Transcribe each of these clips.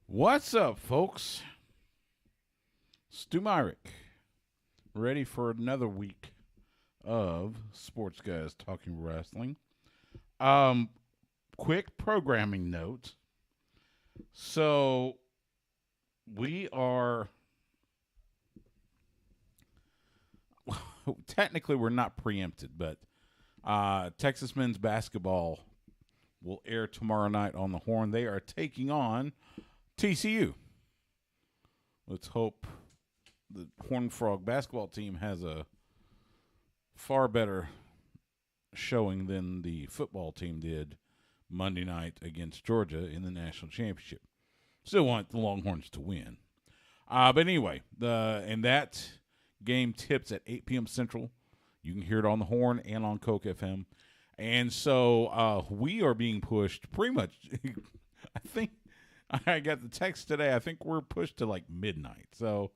What's up, folks? Stu Myrick, ready for another week of Sports Guys Talking Wrestling. Quick programming note. So, we are technically we're not preempted, but Texas men's basketball will air tomorrow night on the Horn. They are taking on TCU. Let's hope the Horned Frog basketball team has a far better showing than the football team did Monday night against Georgia in the national championship. Still want the Longhorns to win. But anyway, and that game tips at 8 p.m. Central. You can hear it on the Horn and on Coke FM. And so we are being pushed pretty much, I think, I got the text today. I think we're pushed to like midnight. So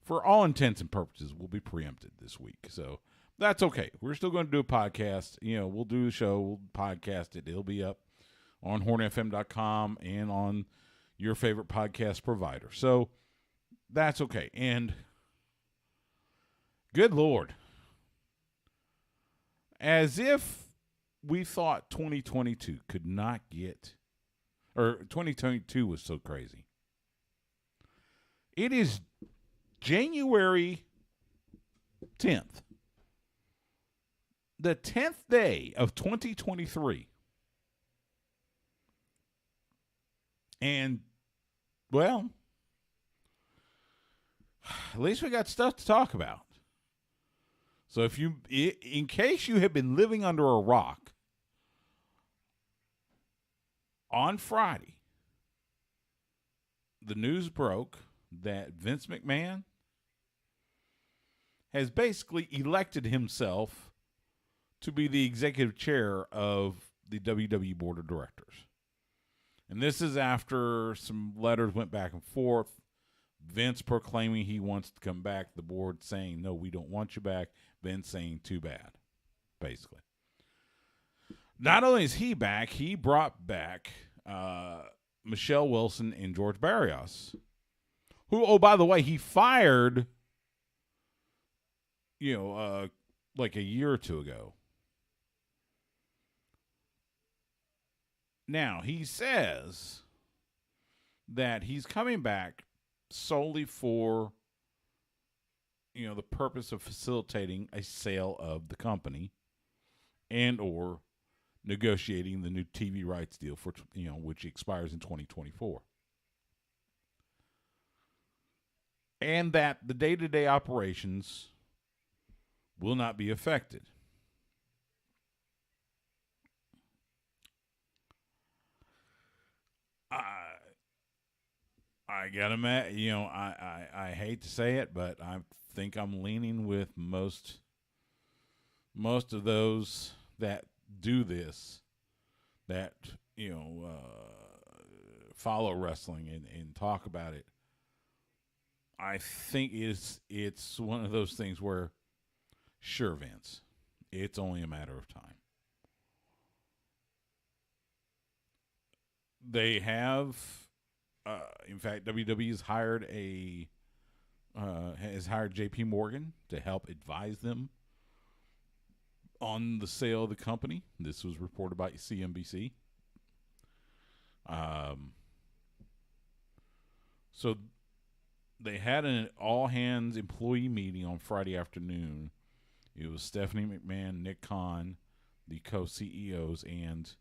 for all intents and purposes, we'll be preempted this week. So that's okay. We're still going to do a podcast. You know, we'll do the show. We'll podcast it. It'll be up on hornfm.com and on your favorite podcast provider. So that's okay. And good Lord. As if we thought 2022 could not get, or 2022 was so crazy. It is January 10th. The 10th day of 2023. And, well, at least we got stuff to talk about. So if you, in case you have been living under a rock, on Friday, the news broke that Vince McMahon has basically elected himself to be the executive chair of the WWE Board of Directors. And this is after some letters went back and forth. Vince proclaiming he wants to come back. The board saying, no, we don't want you back. Vince saying, too bad, basically. Not only is he back, he brought back Michelle Wilson and George Barrios, who, oh, by the way, he fired, like a year or two ago. Now, he says that he's coming back solely for, the purpose of facilitating a sale of the company and or negotiating the new TV rights deal for, which expires in 2024. And that the day-to-day operations will not be affected. I gotta, I hate to say it, but I think I'm leaning with most of those that do this, that follow wrestling and talk about it. I think it's one of those things where, sure, Vince, it's only a matter of time. They have, in fact, WWE has hired J.P. Morgan to help advise them on the sale of the company. This was reported by CNBC. So they had an all-hands employee meeting on Friday afternoon. It was Stephanie McMahon, Nick Khan, the co-CEOs, and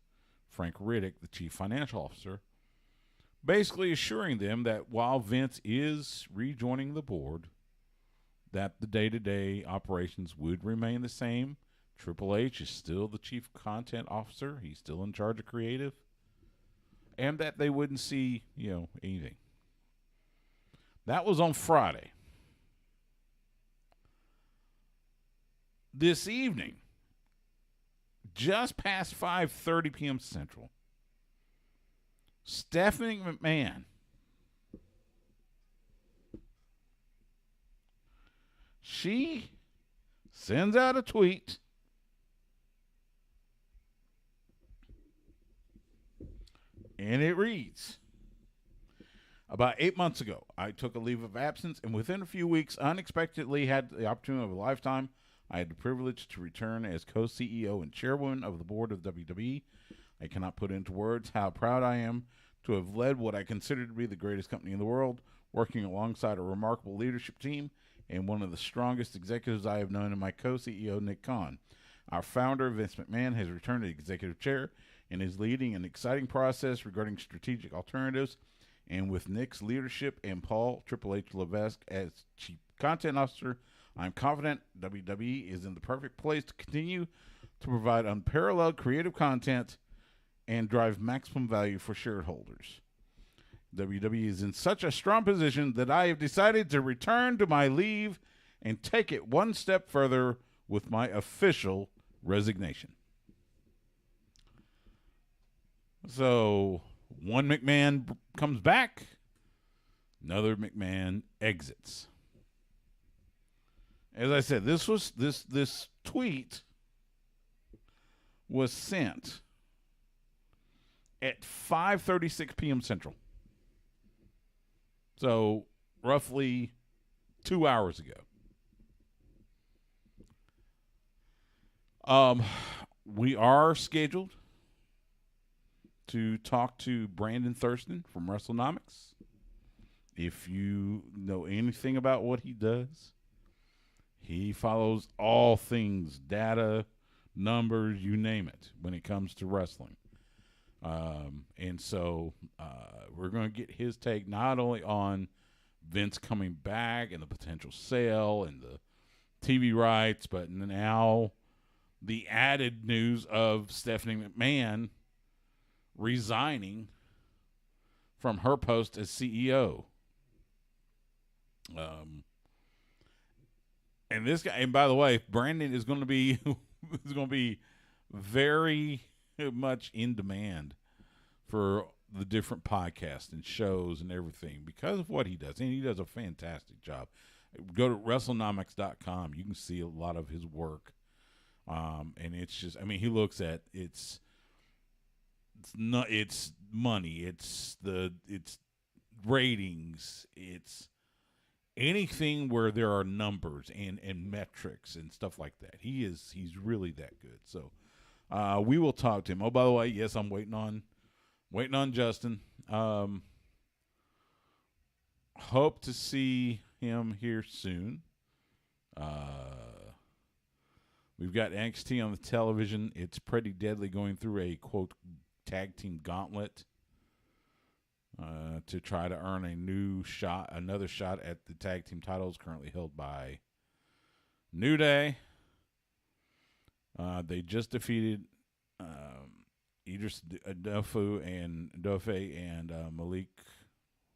Frank Riddick, the chief financial officer, basically assuring them that while Vince is rejoining the board, that the day-to-day operations would remain the same. Triple H is still the chief content officer. He's still in charge of creative. And that they wouldn't see, anything. That was on Friday. This evening, just past 5:30 p.m. Central, Stephanie McMahon, she sends out a tweet and it reads, About 8 months ago, I took a leave of absence, and within a few weeks, unexpectedly had the opportunity of a lifetime. I had the privilege to return as co-CEO and chairwoman of the board of WWE. I cannot put into words how proud I am to have led what I consider to be the greatest company in the world, working alongside a remarkable leadership team and one of the strongest executives I have known in my co-CEO, Nick Khan. Our founder, Vince McMahon, has returned to the executive chair and is leading an exciting process regarding strategic alternatives. And with Nick's leadership and Paul Triple H Levesque as Chief Content Officer, I'm confident WWE is in the perfect place to continue to provide unparalleled creative content and drive maximum value for shareholders. WWE is in such a strong position that I have decided to return to my leave and take it one step further with my official resignation. So, one McMahon comes back, another McMahon exits. As I said, this tweet was sent at 5:36 p.m. Central. So, roughly 2 hours ago. We are scheduled to talk to Brandon Thurston from Wrestlenomics. If you know anything about what he does, he follows all things data, numbers, you name it, when it comes to wrestling. And so we're going to get his take not only on Vince coming back and the potential sale and the TV rights, but now the added news of Stephanie McMahon resigning from her post as CEO. And this guy, and by the way, Brandon is going to be very much in demand for the different podcasts and shows and everything because of what he does. And he does a fantastic job. Go to Wrestlenomics.com. You can see a lot of his work. And it's just, I mean, he looks at it's money, it's ratings, it's anything where there are numbers and metrics and stuff like that. He's really that good. So we will talk to him. Oh, by the way, yes, I'm waiting on Justin. Hope to see him here soon. We've got NXT on the television. It's Pretty Deadly going through a, quote, tag team gauntlet to try to earn another shot at the tag team titles currently held by New Day. They just defeated Idris Dofu and Malik,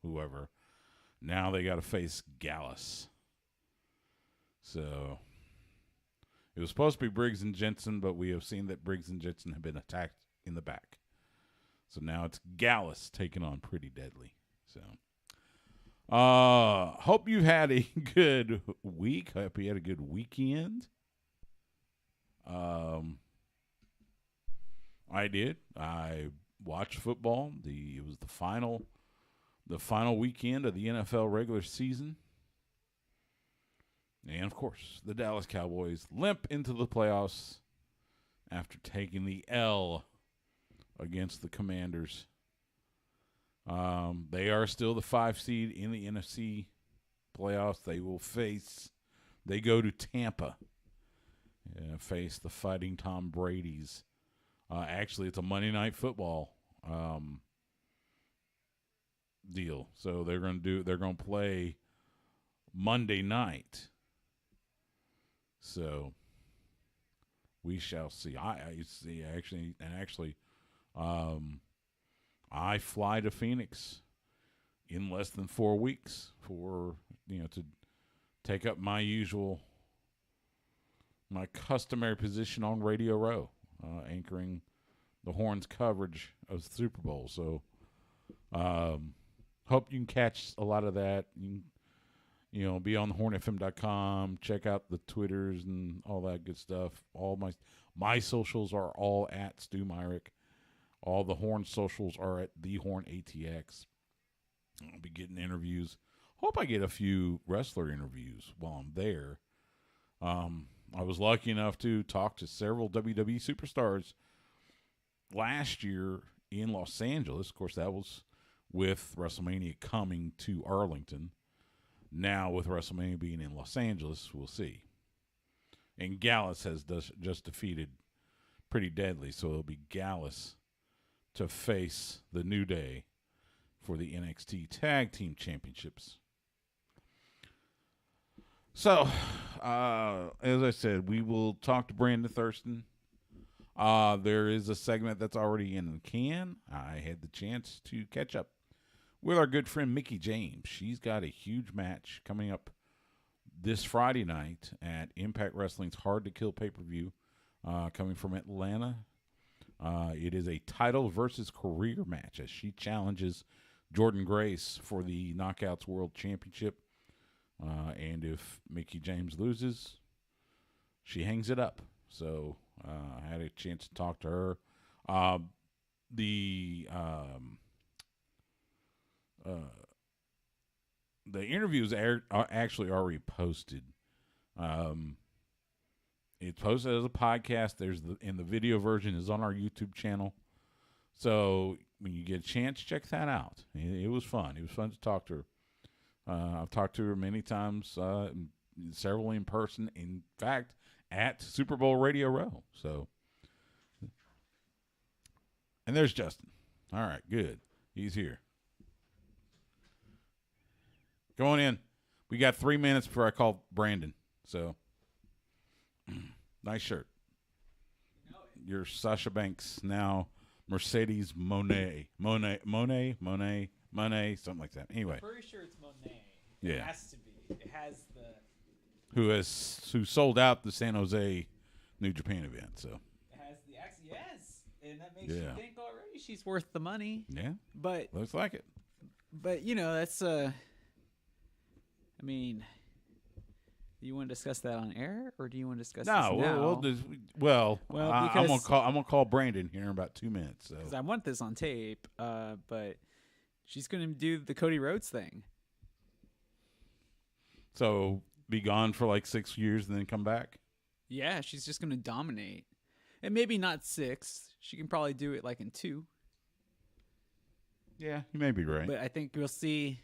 whoever. Now they got to face Gallus. So it was supposed to be Briggs and Jensen, but we have seen that Briggs and Jensen have been attacked in the back. So now it's Gallus taking on Pretty Deadly. So hope you had a good week. Hope you had a good weekend. I did. I watched football. It was the final weekend of the NFL regular season. And, of course, the Dallas Cowboys limp into the playoffs after taking the L against the Commanders. They are still the 5 seed in the NFC playoffs. They go to Tampa and face the Fighting Tom Brady's. Actually, it's a Monday Night Football deal. So they're going to play Monday night. So we shall see. I fly to Phoenix in less than 4 weeks to take up my customary position on Radio Row, anchoring the Horns coverage of the Super Bowl. So hope you can catch a lot of that. You can, be on thehornfm.com, check out the Twitters and all that good stuff. All my socials are all at Stu Myrick. All the Horn socials are at the Horn ATX. I'll be getting interviews. Hope I get a few wrestler interviews while I'm there. I was lucky enough to talk to several WWE superstars last year in Los Angeles. Of course, that was with WrestleMania coming to Arlington. Now, with WrestleMania being in Los Angeles, we'll see. And Gallus has just defeated Pretty Deadly, so it'll be Gallus to face the New Day for the NXT Tag Team Championships. So, as I said, we will talk to Brandon Thurston. There is a segment that's already in the can. I had the chance to catch up with our good friend Mickie James. She's got a huge match coming up this Friday night at Impact Wrestling's Hard to Kill pay-per-view, coming from Atlanta. It is a title versus career match as she challenges Jordynne Grace for the Knockouts World Championship. And if Mickie James loses, she hangs it up. So I had a chance to talk to her. The interviews are actually already posted. It's posted as a podcast. And the video version is on our YouTube channel. So when you get a chance, check that out. It was fun. It was fun to talk to her. I've talked to her many times, several in person. In fact, at Super Bowl Radio Row. So, and there's Justin. All right, good. He's here. Go on in. We got 3 minutes before I call Brandon. So, nice shirt. Your Sasha Banks, now Mercedes Monet, something like that. Anyway. I'm pretty sure it's Monet. Yeah. It has to be. It has the... Who sold out the San Jose New Japan event, so. It has the accent. Yes. And that makes you think already she's worth the money. Yeah. But looks like it. But, you know, that's I mean, do you want to discuss that on air or do you want to discuss this now? I'm gonna call Brandon here in about 2 minutes. So. Because I want this on tape, but she's going to do the Cody Rhodes thing. So be gone for like 6 years and then come back? Yeah, she's just going to dominate. And maybe not 6. She can probably do it like in 2. Yeah, you may be right. But I think we'll see.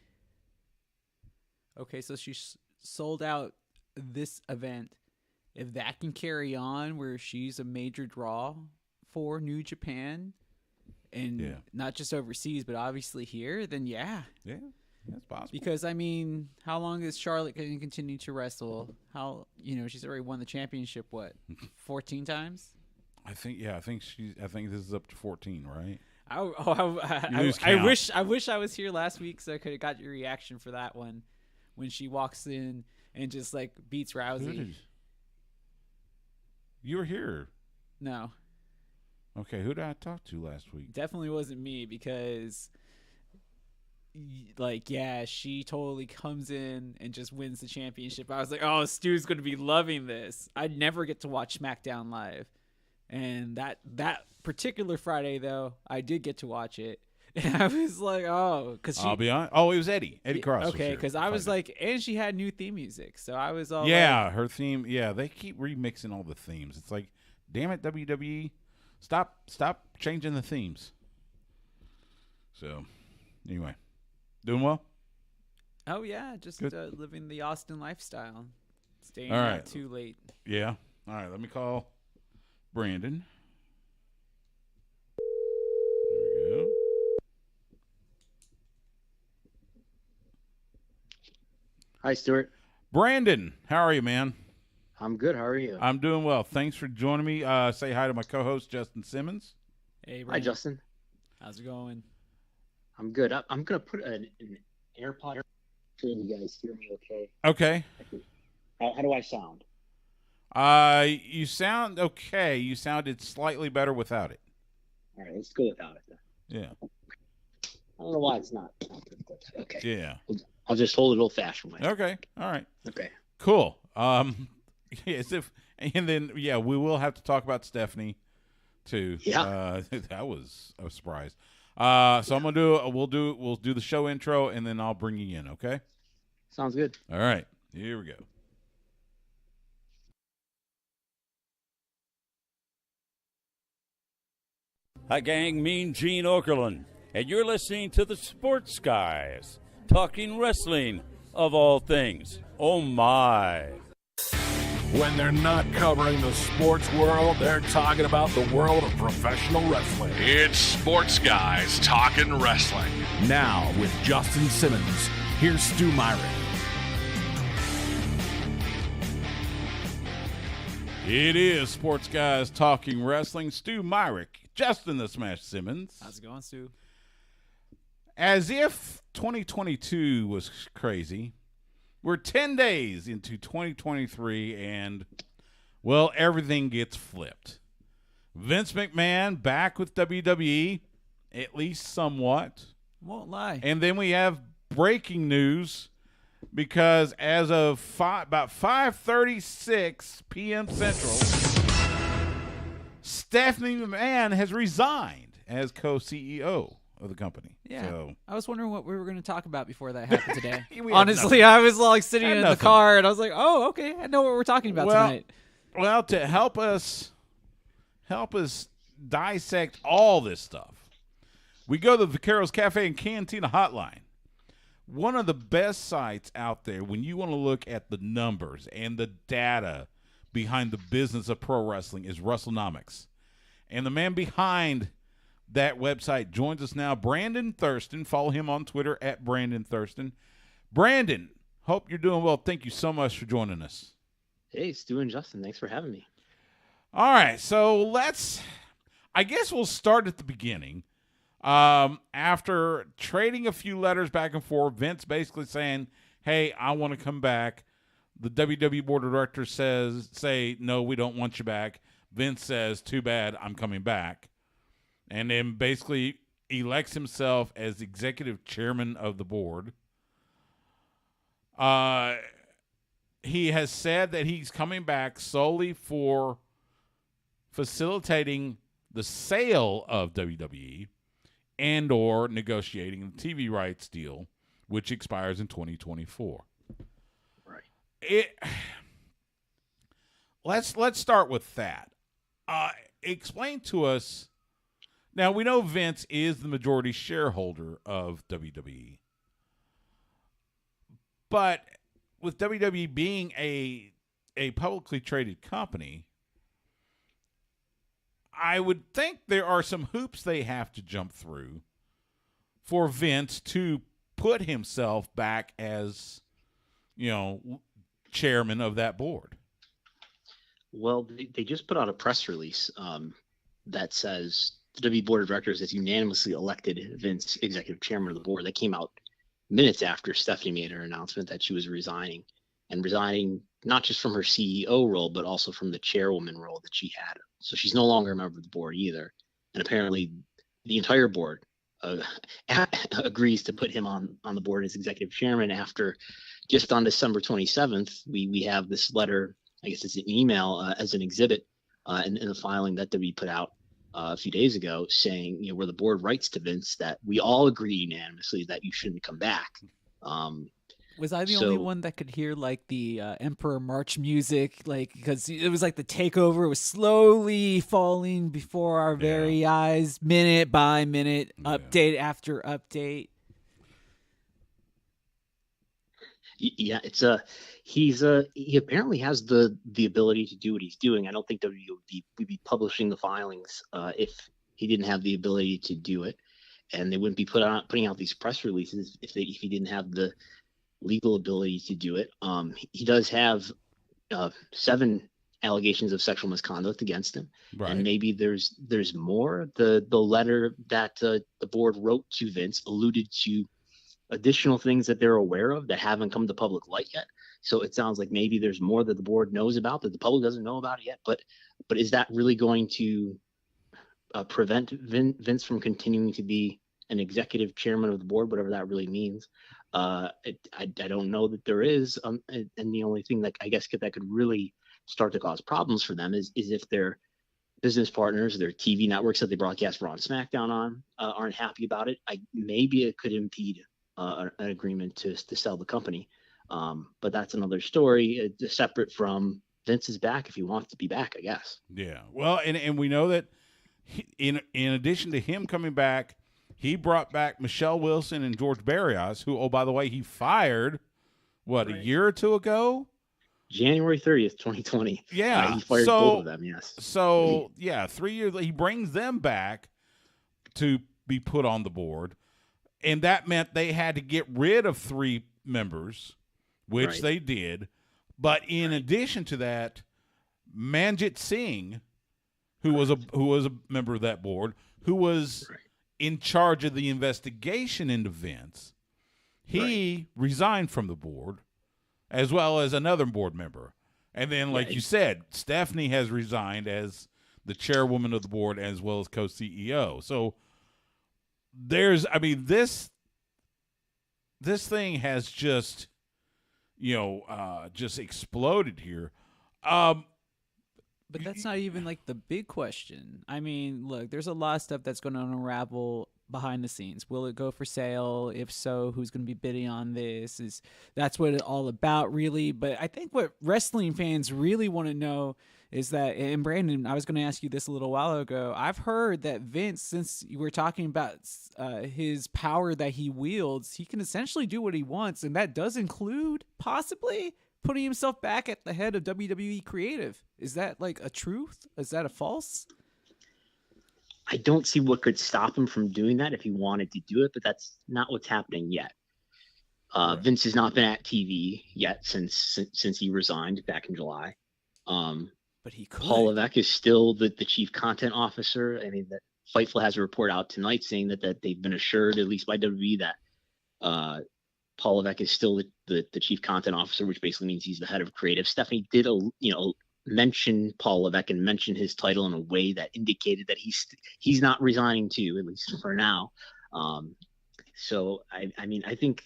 Okay, so she sold out this event. If that can carry on where she's a major draw for New Japan and not just overseas, but obviously here, then yeah. Yeah, that's possible. Because, I mean, how long is Charlotte going to continue to wrestle? She's already won the championship, 14 times? I think this is up to 14, right? I wish I was here last week so I could have got your reaction for that one when she walks in and just like beats Rousey. You were here. No. Okay, who did I talk to last week? Definitely wasn't me because she totally comes in and just wins the championship. I was like, oh, Stu's going to be loving this. I'd never get to watch SmackDown live. And that particular Friday, though, I did get to watch it. And I was like, oh. I'll be honest. Oh, it was Eddie Cross. Okay, because I was like, and she had new theme music. So I was all her theme. Yeah, they keep remixing all the themes. It's like, damn it, WWE. Stop changing the themes. So, anyway. Doing well? Oh, yeah. Just living the Austin lifestyle. Staying out too late. Yeah. All right, let me call Brandon. There we go. Hi, Stuart. Brandon, how are you, man? I'm good. How are you? I'm doing well. Thanks for joining me. Say hi to my co-host, Justin Simmons. Hey, Brandon. Hi, Justin. How's it going? I'm good. I'm going to put an AirPod so you guys hear me okay. Okay. How do I sound? You sound okay. You sounded slightly better without it. All right, let's go without it then. Yeah. I don't know why it's not difficult. Okay. Yeah. I'll just hold it old-fashioned way. Okay. All right. Okay. Cool. And then we will have to talk about Stephanie too. Yeah. That was a surprise. So I'm gonna we'll do the show intro, and then I'll bring you in. Okay. Sounds good. All right. Here we go. Hi, gang. Mean Gene Okerlund, and you're listening to the Sports Guys, talking wrestling of all things. Oh, my. When they're not covering the sports world, they're talking about the world of professional wrestling. It's Sports Guys Talking Wrestling. Now, with Justin Simmons, here's Stu Myrick. It is Sports Guys Talking Wrestling. Stu Myrick, Justin the Smash Simmons. How's it going, Stu? As if 2022 was crazy, we're 10 days into 2023, and, well, everything gets flipped. Vince McMahon back with WWE, at least somewhat. Won't lie. And then we have breaking news, because as of about 5:36 p.m. Central, Stephanie McMahon has resigned as co-CEO of the company. Yeah. So, I was wondering what we were going to talk about before that happened today. We had Honestly, nothing. I was like sitting Had in the nothing. car, and I was like, oh, okay, I know what we're talking about tonight. Well, to help us dissect all this stuff, we go to the Vaqueros Cafe and Cantina Hotline. One of the best sites out there when you want to look at the numbers and the data behind the business of pro wrestling is Wrestlenomics. And the man behind that website joins us now, Brandon Thurston. Follow him on Twitter at Brandon Thurston. Brandon, hope you're doing well. Thank you so much for joining us. Hey, Stu and Justin, thanks for having me. All right, so I guess we'll start at the beginning. After trading a few letters back and forth, Vince basically saying, hey, I want to come back. The WWE board of directors say, no, we don't want you back. Vince says, too bad, I'm coming back. And then basically elects himself as executive chairman of the board. He has said that he's coming back solely for facilitating the sale of WWE and or negotiating the TV rights deal, which expires in 2024. Right. Let's start with that. Explain to us. Now, we know Vince is the majority shareholder of WWE. But with WWE being a publicly traded company, I would think there are some hoops they have to jump through for Vince to put himself back as, chairman of that board. Well, they just put out a press release that says the WWE Board of Directors has unanimously elected Vince executive chairman of the board. That came out minutes after Stephanie made her announcement that she was resigning not just from her CEO role, but also from the chairwoman role that she had. So she's no longer a member of the board either. And apparently the entire board agrees to put him on the board as executive chairman after just on December 27th, we have this letter, I guess it's an email as an exhibit in the filing that we put out a few days ago saying, where the board writes to Vince that we all agree unanimously that you shouldn't come back. Was I the only one that could hear like the Emperor March music? Like, because it was like the takeover was slowly falling before our very eyes, minute by minute, update after update. Yeah, he apparently has the ability to do what he's doing. I don't think WWE would be publishing the filings if he didn't have the ability to do it, and they wouldn't be putting out these press releases if he didn't have the legal ability to do it. He does have 7 allegations of sexual misconduct against him, Right. and maybe there's more. The letter that the board wrote to Vince alluded to additional things that they're aware of that haven't come to public light yet. So it sounds like maybe there's more that the board knows about that the public doesn't know about yet. But is that really going to prevent Vince from continuing to be an executive chairman of the board, whatever that really means? I don't know that there is. And the only thing that I guess that could really start to cause problems for them is if they're business partners, their TV networks that they broadcast Raw and SmackDown on, aren't happy about it. Maybe it could impede an agreement to sell the company. But that's another story, separate from Vince is back if he wants to be back, I guess. Yeah. Well, and we know that in addition to him coming back, he brought back Michelle Wilson and George Barrios, who, oh, by the way, he fired, a year or two ago? January 30th, 2020. Yeah. He fired both of them, yes. So, 3 years, he brings them back to be put on the board. And that meant they had to get rid of 3 members, which they did. But in addition to that, Manjit Singh, who was a member of that board, who was in charge of the investigation into Vince, he resigned from the board, as well as another board member. And then, like you said, Stephanie has resigned as the chairwoman of the board as well as co-CEO. So this thing has just, just exploded here. But that's not even like the big question. I mean, look, there's a lot of stuff that's going to unravel behind the scenes. Will it go for sale? If so, who's going to be bidding on this? That's what it's all about, really. But I think what wrestling fans really want to know is that, and Brandon, I was going to ask you this a little while ago. I've heard that Vince, since we're talking about his power that he wields, he can essentially do what he wants, and that does include possibly putting himself back at the head of WWE Creative. Is that like a truth? Is that a false? I don't see what could stop him from doing that if he wanted to do it, but that's not what's happening yet. Vince has not been at TV yet since he resigned back in July. But he could. Paul Levesque is still the chief content officer. I mean, that Fightful has a report out tonight saying that they've been assured, at least by WWE, that Paul Levesque is still the chief content officer, which basically means he's the head of creative. Stephanie did mention Paul Levesque and mention his title in a way that indicated that he's not resigning too, at least for now. So I think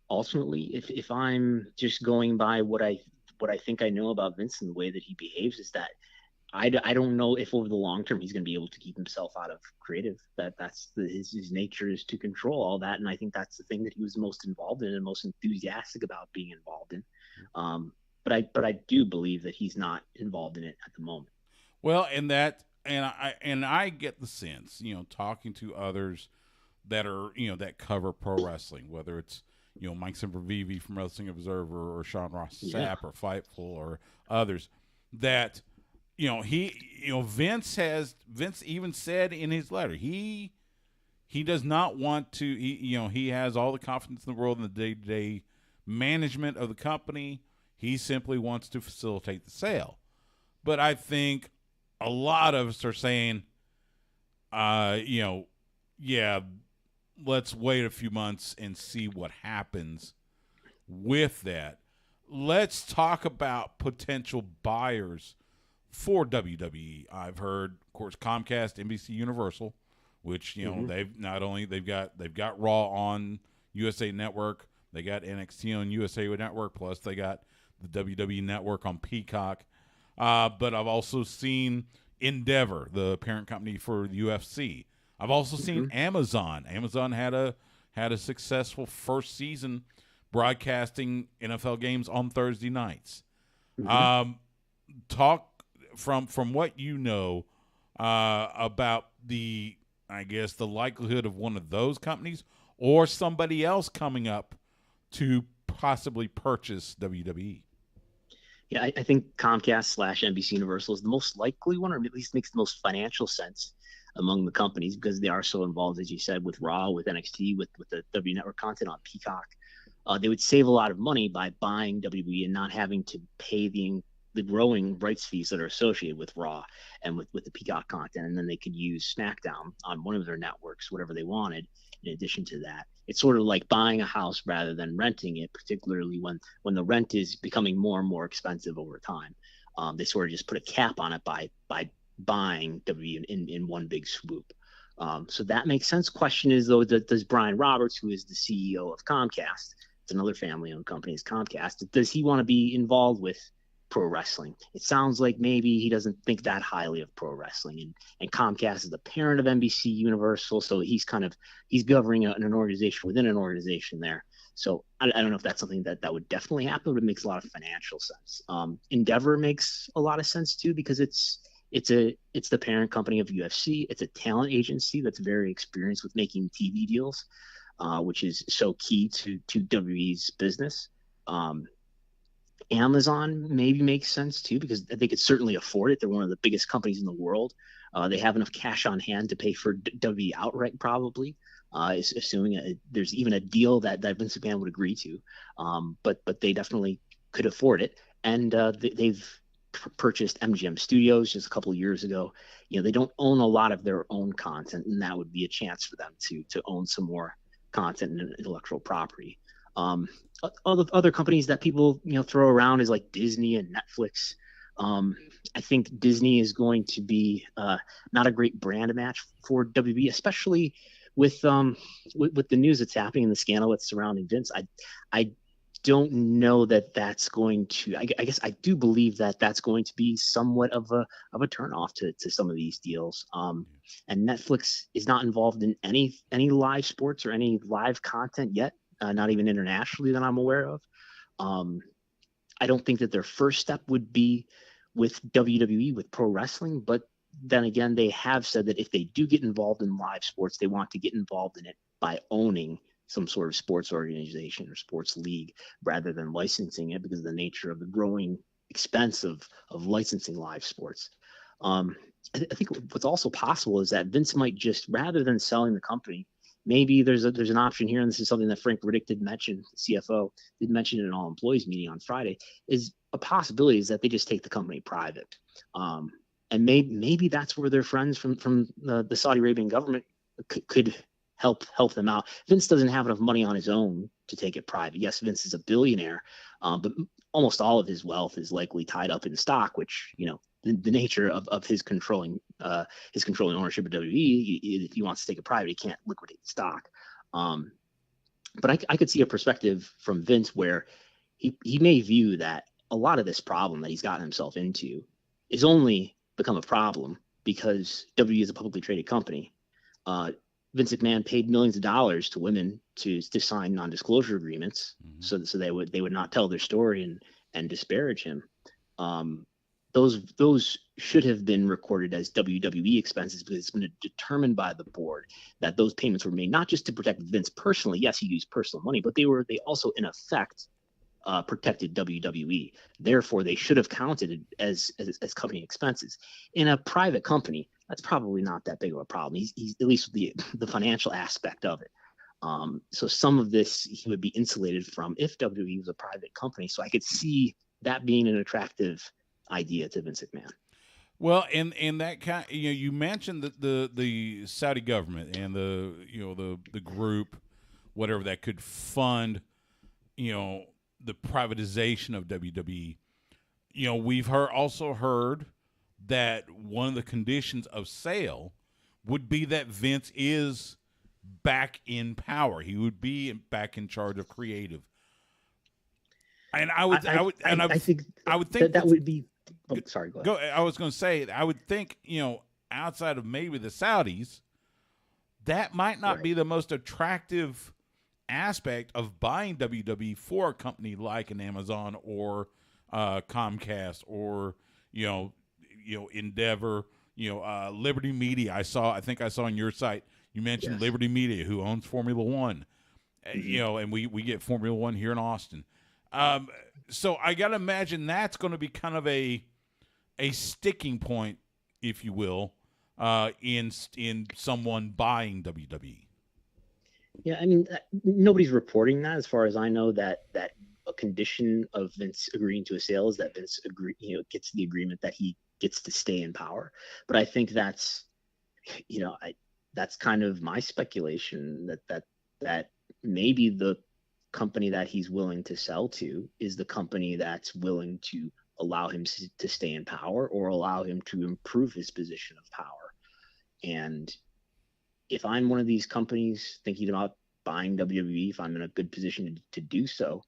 ultimately, if I'm just going by what I think I know about Vince and the way that he behaves, is that I don't know if over the long term he's going to be able to keep himself out of creative. His nature is to control all that, and I think that's the thing that he was most involved in and most enthusiastic about being involved in. But I do believe that he's not involved in it at the moment. Well, I get the sense, talking to others that are that cover pro wrestling, whether it's Mike Sempervive from Wrestling Observer or Sean Ross Sapp or Fightful or others, that Vince even said in his letter he does not want to. He has all the confidence in the world in the day-to-day management of the company. He simply wants to facilitate the sale. But I think a lot of us are saying, let's wait a few months and see what happens with that. Let's talk about potential buyers for WWE. I've heard, of course, Comcast, NBC Universal, which they've got Raw on USA Network, they got NXT on USA Network, plus they got the WWE Network on Peacock. But I've also seen Endeavor, the parent company for the UFC. I've also seen Amazon. Amazon had a successful first season broadcasting NFL games on Thursday nights. Talk from what you know about the likelihood of one of those companies or somebody else coming up to possibly purchase WWE. Yeah, I think Comcast / NBC Universal is the most likely one, or at least makes the most financial sense among the companies, because they are so involved, as you said, with Raw, with NXT, with the W Network content on Peacock. They would save a lot of money by buying WWE and not having to pay the growing rights fees that are associated with Raw and with the Peacock content, and then they could use SmackDown on one of their networks, whatever they wanted. In addition to that, it's sort of like buying a house rather than renting it, particularly when the rent is becoming more and more expensive over time. They sort of just put a cap on it by buying WWE in one big swoop. So that makes sense. Question is, though, does Brian Roberts, who is the CEO of Comcast, it's another family-owned company, is Comcast, does he want to be involved with pro wrestling. It sounds like maybe he doesn't think that highly of pro wrestling, and Comcast is the parent of NBC Universal, so he's governing an organization within an organization there. So I don't know if that's something that would definitely happen, but it makes a lot of financial sense. Endeavor makes a lot of sense too, because it's the parent company of UFC. It's a talent agency that's very experienced with making TV deals, which is so key to WWE's business. Amazon maybe makes sense too, because they could certainly afford it. They're one of the biggest companies in the world. They have enough cash on hand to pay for WWE outright, probably, assuming there's even a deal that Vince McMahon would agree to. But they definitely could afford it, and they've purchased MGM Studios just a couple of years ago. They don't own a lot of their own content, and that would be a chance for them to own some more content and intellectual property. Other companies that people throw around is like Disney and Netflix. I think Disney is going to be not a great brand match for WWE, especially with the news that's happening and the scandal that's surrounding Vince. I don't know that that's going to. I guess I do believe that that's going to be somewhat of a turnoff to some of these deals. And Netflix is not involved in any live sports or any live content yet. Not even internationally that I'm aware of. I don't think that their first step would be with WWE, with pro wrestling, but then again, they have said that if they do get involved in live sports, they want to get involved in it by owning some sort of sports organization or sports league rather than licensing it, because of the nature of the growing expense of licensing live sports. I think what's also possible is that Vince might just, rather than selling the company, maybe there's an option here, and this is something that Frank Riddick did mention, the CFO did mention in an all-employees meeting on Friday, is a possibility is that they just take the company private. And maybe that's where their friends from the Saudi Arabian government could help them out. Vince doesn't have enough money on his own to take it private. Yes, Vince is a billionaire, but almost all of his wealth is likely tied up in stock, which, the nature of his controlling ownership of WWE, if he wants to take it private, he can't liquidate the stock. But I could see a perspective from Vince where he may view that a lot of this problem that he's gotten himself into is only become a problem because WWE is a publicly traded company. Vince McMahon paid millions of dollars to women to sign non-disclosure agreements, so they would not tell their story and disparage him. Those should have been recorded as WWE expenses, because it's been determined by the board that those payments were made not just to protect Vince personally. Yes, he used personal money, but they also in effect protected WWE. Therefore, they should have counted as company expenses. In a private company, that's probably not that big of a problem. He's at least the financial aspect of it. So some of this he would be insulated from if WWE was a private company. So I could see that being an attractive idea to Vince McMahon. Well, and that kind, you mentioned that the Saudi government and the group, whatever, that could fund, the privatization of WWE. We've also heard that one of the conditions of sale would be that Vince is back in power. He would be back in charge of creative. And I would think that would be. Oh, sorry, go ahead. I was going to say, I would think, outside of maybe the Saudis, that might not be the most attractive aspect of buying WWE for a company like an Amazon or Comcast or Endeavor, Liberty Media. I think I saw on your site you mentioned Liberty Media, who owns Formula One, and we get Formula One here in Austin. So I got to imagine that's going to be kind of a sticking point, if you will, in someone buying WWE. Yeah, I mean, nobody's reporting that, as far as I know, that a condition of Vince agreeing to a sale is that Vince gets the agreement that he gets to stay in power. But I think that's kind of my speculation that maybe the company that he's willing to sell to is the company that's willing to allow him to stay in power or allow him to improve his position of power. And if I'm one of these companies thinking about buying WWE, if I'm in a good position to do so,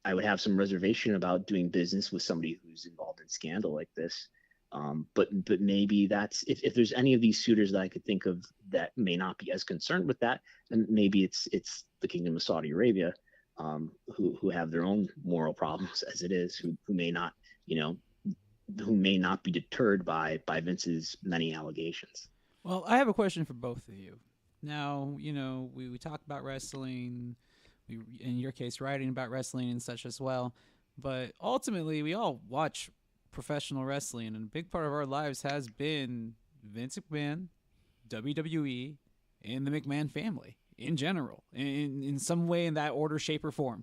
I would have some reservation about doing business with somebody who's involved in scandal like this. But maybe that's if there's any of these suitors that I could think of that may not be as concerned with that, then maybe it's the Kingdom of Saudi Arabia, who have their own moral problems as it is, who may not, who may not be deterred by Vince's many allegations. Well, I have a question for both of you. Now, we talk about wrestling, we, in your case, writing about wrestling and such as well. But ultimately, we all watch professional wrestling, and a big part of our lives has been Vince McMahon, WWE, and the McMahon family in general, in some way, in that order, shape, or form.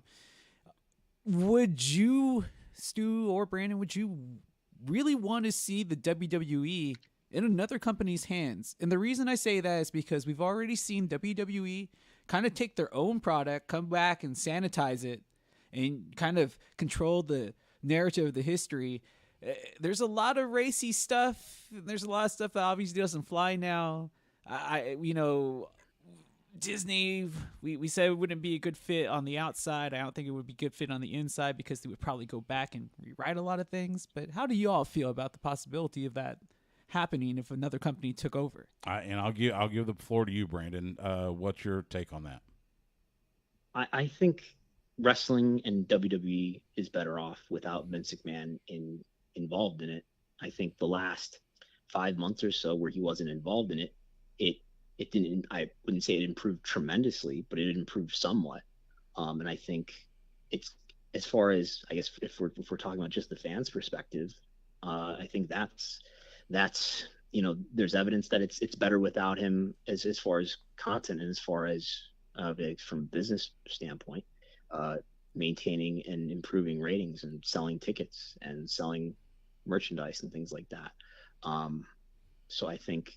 Would you, Stu or Brandon, would you really want to see the WWE in another company's hands? And the reason I say that is because we've already seen WWE kind of take their own product, come back and sanitize it, and kind of control the narrative of the history. There's a lot of racy stuff. There's a lot of stuff that obviously doesn't fly now. Disney, we said it wouldn't be a good fit on the outside. I don't think it would be a good fit on the inside because they would probably go back and rewrite a lot of things. But how do you all feel about the possibility of that happening if another company took over? I'll give the floor to you, Brandon. What's your take on that? I think wrestling and WWE is better off without Vince McMahon involved in it. I think the last 5 months or so where he wasn't involved in it, it didn't. I wouldn't say it improved tremendously, but it improved somewhat. And I think it's, as far as, I guess, if we're talking about just the fans' perspective, I think that's there's evidence that it's better without him as far as content and as far as from a business standpoint, maintaining and improving ratings and selling tickets and selling merchandise and things like that. So I think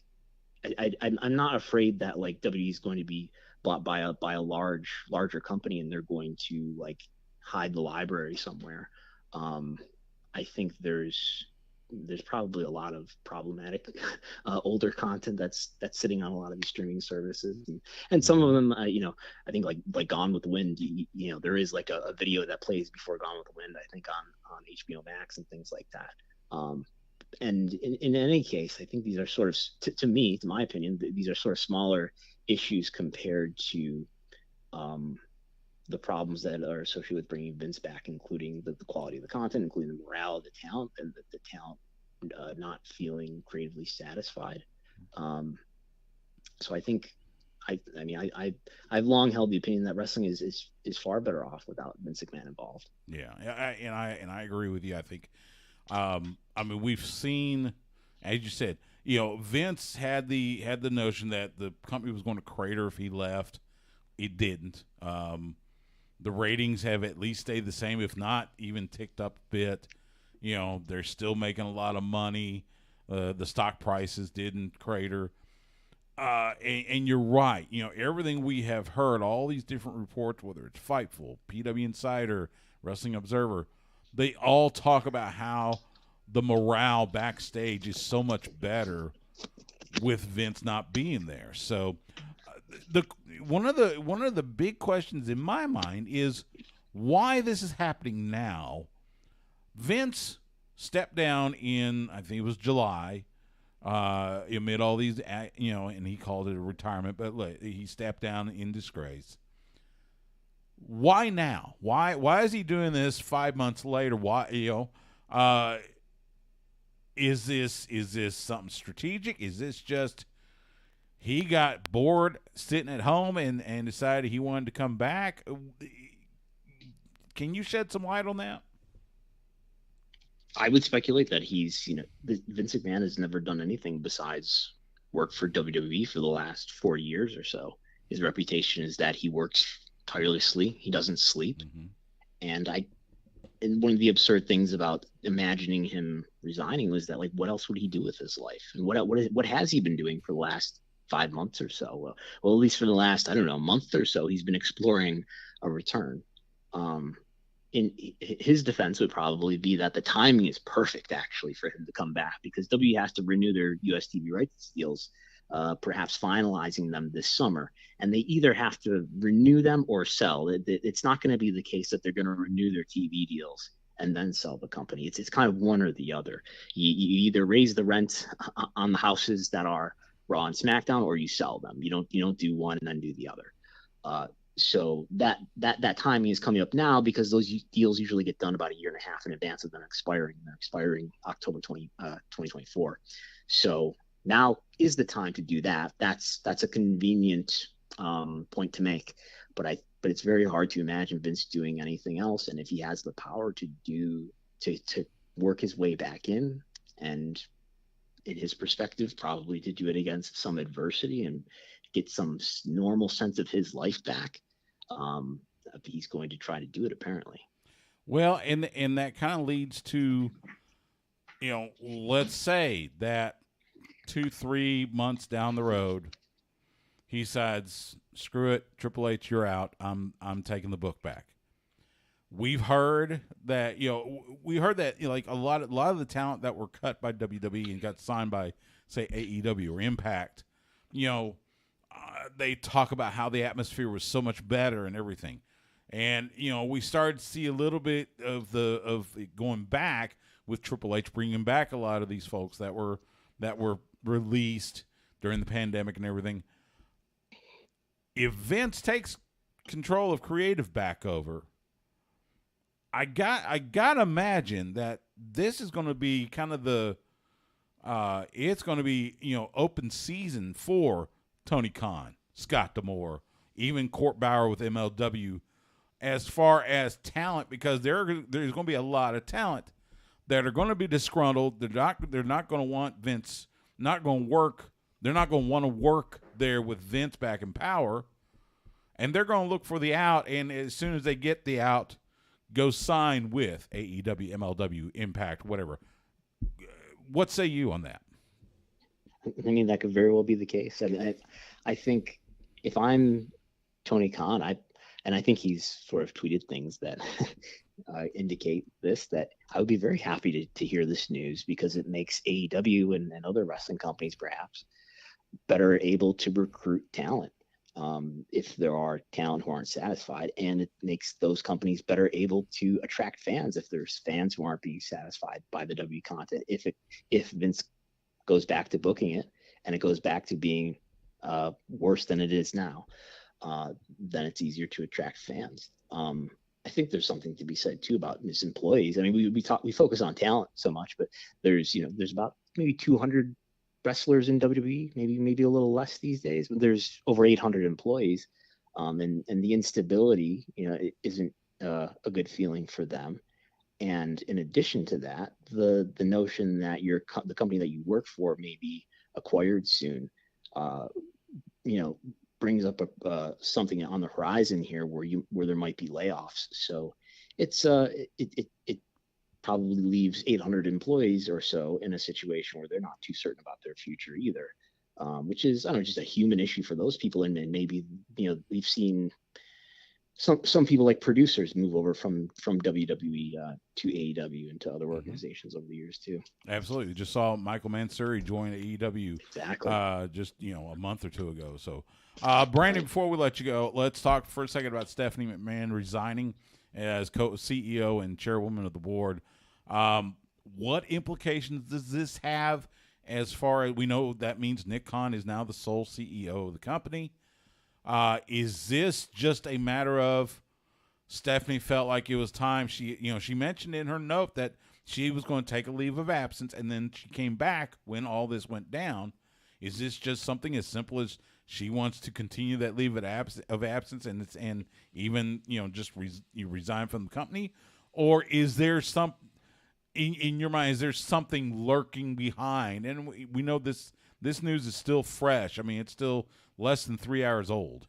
I'm not afraid that like WWE is going to be bought by a larger company and they're going to like hide the library somewhere. I think there's probably a lot of problematic older content that's sitting on a lot of these streaming services, and some of them, I think like Gone with the Wind, there is like a video that plays before Gone with the Wind, I think on HBO Max and things like that. And in any case, I think these are sort of, to me, to my opinion, these are sort of smaller issues compared to the problems that are associated with bringing Vince back, including the quality of the content, including the morale of the talent, and the talent not feeling creatively satisfied. So I think, I've long held the opinion that wrestling is far better off without Vince McMahon involved. Yeah, I agree with you. I think, we've seen, as you said, Vince had the notion that the company was going to crater if he left. It didn't. The ratings have at least stayed the same, if not even ticked up a bit. They're still making a lot of money. The stock prices didn't crater. And you're right. Everything we have heard, all these different reports, whether it's Fightful, PW Insider, Wrestling Observer, they all talk about how the morale backstage is so much better with Vince not being there. So one of the big questions in my mind is why this is happening now. Vince stepped down in, I think it was July, amid all these, and he called it a retirement, but look, he stepped down in disgrace. Why now? Why is he doing this 5 months later? Why, is this something strategic? Is this just he got bored sitting at home and decided he wanted to come back? Can you shed some light on that? I would speculate that Vince McMahon has never done anything besides work for WWE for the last 4 years or so. His reputation is that he works tirelessly. He doesn't sleep. Mm-hmm. And one of the absurd things about imagining him resigning was that, like, what else would he do with his life? And what has he been doing for the last 5 months or so? Well, at least for the last, month or so, he's been exploring a return. In his defense would probably be that the timing is perfect, actually, for him to come back, because WWE has to renew their US TV rights deals perhaps finalizing them this summer. And they either have to renew them or sell. It's not going to be the case that they're going to renew their TV deals and then sell the company. It's kind of one or the other. You either raise the rent on the houses that are Raw and SmackDown, or you sell them. You don't do one and then do the other. So that timing is coming up now, because those deals usually get done about a year and a half in advance of them expiring. They're expiring October 2024. So now is the time to do that. That's a convenient point to make, but it's very hard to imagine Vince doing anything else. And if he has the power to work his way back in, and in his perspective, probably to do it against some adversity and get some normal sense of his life back, he's going to try to do it, apparently. Well, and that kind of leads to, let's say that 2-3 months down the road, he decides, screw it, Triple H, you're out. I'm taking the book back. We've heard that, like a lot of the talent that were cut by WWE and got signed by, say, AEW or Impact, they talk about how the atmosphere was so much better and everything. And, we started to see a little bit of it going back with Triple H bringing back a lot of these folks that were released during the pandemic and everything. If Vince takes control of creative back over, I got to imagine that this is going to be kind of it's going to be, open season for Tony Khan, Scott D'Amore, even Court Bauer with MLW, as far as talent, because there's going to be a lot of talent that are going to be disgruntled. They're not going to want Vince, not going to work. They're not going to want to work there with Vince back in power, and they're going to look for the out. And as soon as they get the out, go sign with AEW, MLW, Impact, whatever. What say you on that? I mean, that could very well be the case. I think if I'm Tony Khan, I think he's sort of tweeted things that indicate this, that I would be very happy to hear this news, because it makes AEW and other wrestling companies perhaps better able to recruit talent. If there are talent who aren't satisfied, and it makes those companies better able to attract fans if there's fans who aren't being satisfied by the W content. If Vince goes back to booking it and it goes back to being worse than it is now, then it's easier to attract fans. I think there's something to be said too about his employees. I mean, we focus on talent so much, but there's about maybe 200 wrestlers in WWE, maybe a little less these days, but there's over 800 employees, and the instability, it isn't a good feeling for them. And in addition to that, the notion that the company that you work for may be acquired soon, brings up something on the horizon here where there might be layoffs. So it probably leaves 800 employees or so in a situation where they're not too certain about their future either, which is, I don't know, just a human issue for those people. And maybe, we've seen some people like producers move over from WWE to AEW and to other organizations over the years too. Absolutely. Just saw Michael Mansuri join AEW exactly just a month or two ago. So Brandon, before we let you go, let's talk for a second about Stephanie McMahon resigning as CEO and chairwoman of the board. What implications does this have, as far as we know? That means Nick Khan is now the sole CEO of the company. Is this just a matter of Stephanie felt like it was time? She mentioned in her note that she was going to take a leave of absence, and then she came back when all this went down. Is this just something as simple as she wants to continue that leave of absence and even just resign from the company, or is there some in your mind? Is there something lurking behind? And we know this news is still fresh. I mean, it's still less than 3 hours old.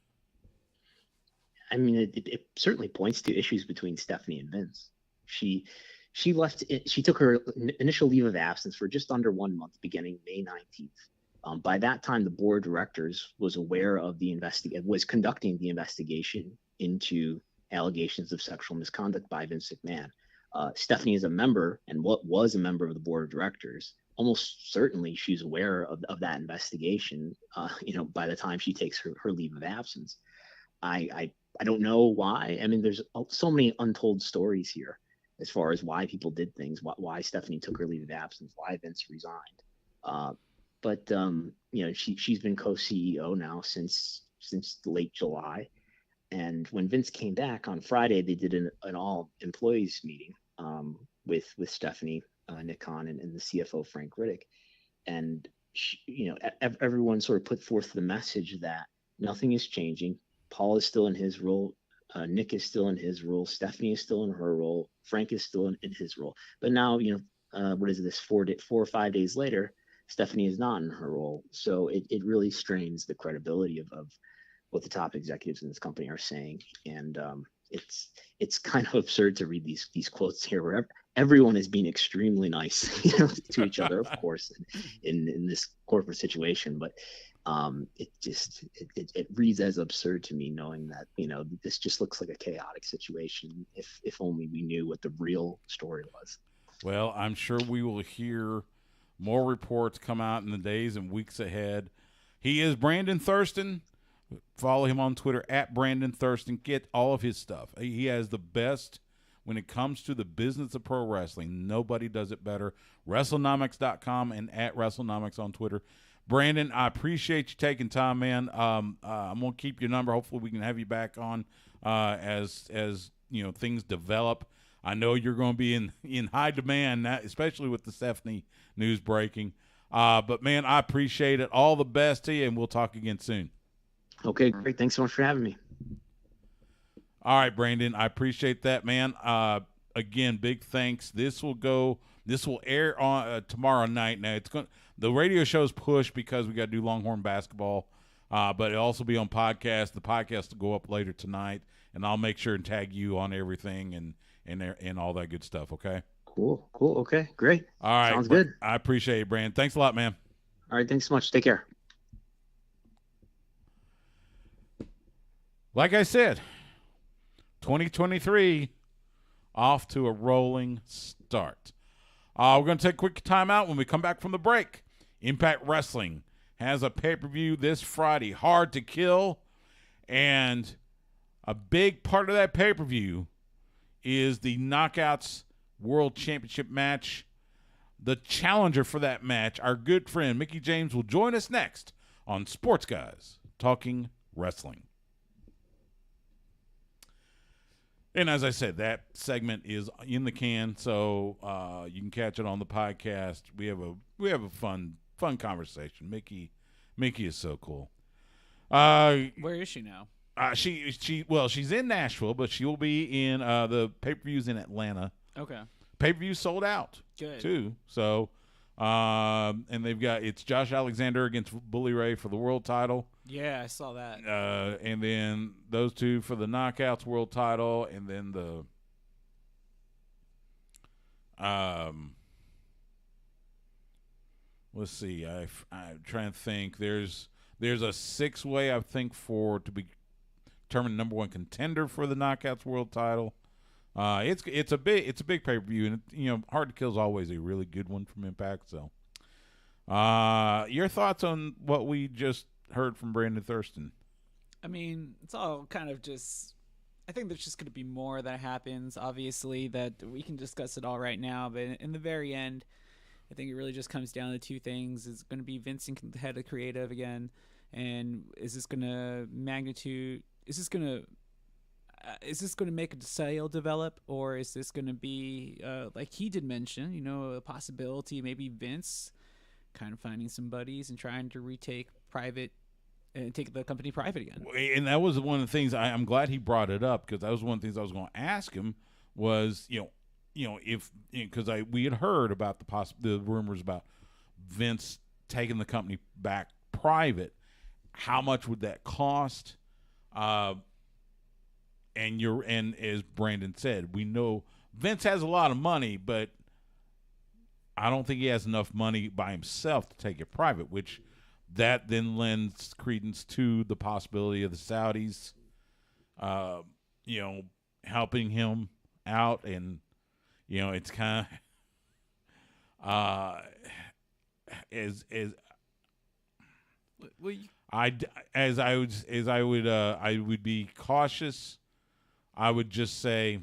I mean, it certainly points to issues between Stephanie and Vince. She left. She took her initial leave of absence for just under 1 month, beginning May 19th. By that time, the board of directors was aware of was conducting the investigation into allegations of sexual misconduct by Vince McMahon. Stephanie is a member, and was a member of the board of directors. almost certainly she's aware of that investigation, by the time she takes her leave of absence. I don't know why. I mean, there's so many untold stories here as far as why people did things, why Stephanie took her leave of absence, why Vince resigned. But she's been co-CEO now since late July. And when Vince came back on Friday, they did an all employees meeting with Stephanie, Nick Khan, and the CFO Frank Riddick. And everyone sort of put forth the message that nothing is changing. Paul is still in his role. Nick is still in his role. Stephanie is still in her role. Frank is still in his role. But now, what is this, 4 or 5 days later, Stephanie is not in her role. So it really strains the credibility of what the top executives in this company are saying. And it's kind of absurd to read these quotes here where everyone is being extremely nice to each other, of course, in this corporate situation. But it reads as absurd to me, knowing that this just looks like a chaotic situation. If only we knew what the real story was. Well, I'm sure we will hear more reports come out in the days and weeks ahead. He is Brandon Thurston. Follow him on Twitter at Brandon Thurston. Get all of his stuff. He has the best when it comes to the business of pro wrestling. Nobody does it better. Wrestlenomics.com and at Wrestlenomics on Twitter. Brandon, I appreciate you taking time, man. I'm gonna keep your number. Hopefully, we can have you back on as things develop. I know you're going to be in high demand, especially with the Stephanie news breaking. But man, I appreciate it. All the best to you, and we'll talk again soon. Okay, great. Thanks so much for having me. All right, Brandon, I appreciate that, man. Again, big thanks. This will air on tomorrow night. Now the radio show's pushed because we got to do Longhorn basketball, but it'll also be on podcast. The podcast will go up later tonight, and I'll make sure and tag you on everything and all that good stuff. Okay. Cool. Okay, great. All right, sounds good. I appreciate it, Brandon. Thanks a lot, man. All right, thanks so much. Take care. Like I said, 2023 off to a rolling start. We're going to take a quick timeout. When we come back from the break, Impact Wrestling has a pay-per-view this Friday, Hard to Kill, and a big part of that pay-per-view is the Knockouts World Championship match. The challenger for that match, our good friend Mickey James, will join us next on Sports Guys Talking Wrestling. And as I said, that segment is in the can, so you can catch it on the podcast. We have a fun conversation. Mickey is so cool. Where is she now? She's in Nashville, but she will be in the pay-per-views in Atlanta. Okay. Pay-per-view sold out. Good. Too. So, and it's Josh Alexander against Bully Ray for the world title. Yeah, I saw that. And then those two for the Knockouts world title, and then the let's see. I'm trying to think. There's a 6-way, I think, to be determined number one contender for the Knockouts world title. It's a big pay-per-view, and Hard to Kill is always a really good one from Impact. So, your thoughts on what we just heard from Brandon Thurston? I mean, it's all kind of just. I think there's just going to be more that happens. Obviously, that we can discuss it all right now, but in the very end, I think it really just comes down to two things. It's going to be Vincent, the head of creative again, and is this going to make a sale develop, or is this going to be like he did mention, a possibility, maybe Vince kind of finding some buddies and trying to take the company private again. And that was one of the things I'm glad he brought it up, because that was one of the things I was going to ask him was, if because we had heard about the rumors about Vince taking the company back private. How much would that cost? And as Brandon said, we know Vince has a lot of money, but I don't think he has enough money by himself to take it private, which that then lends credence to the possibility of the Saudis, helping him out. And, it's kind of, I would be cautious. I would just say,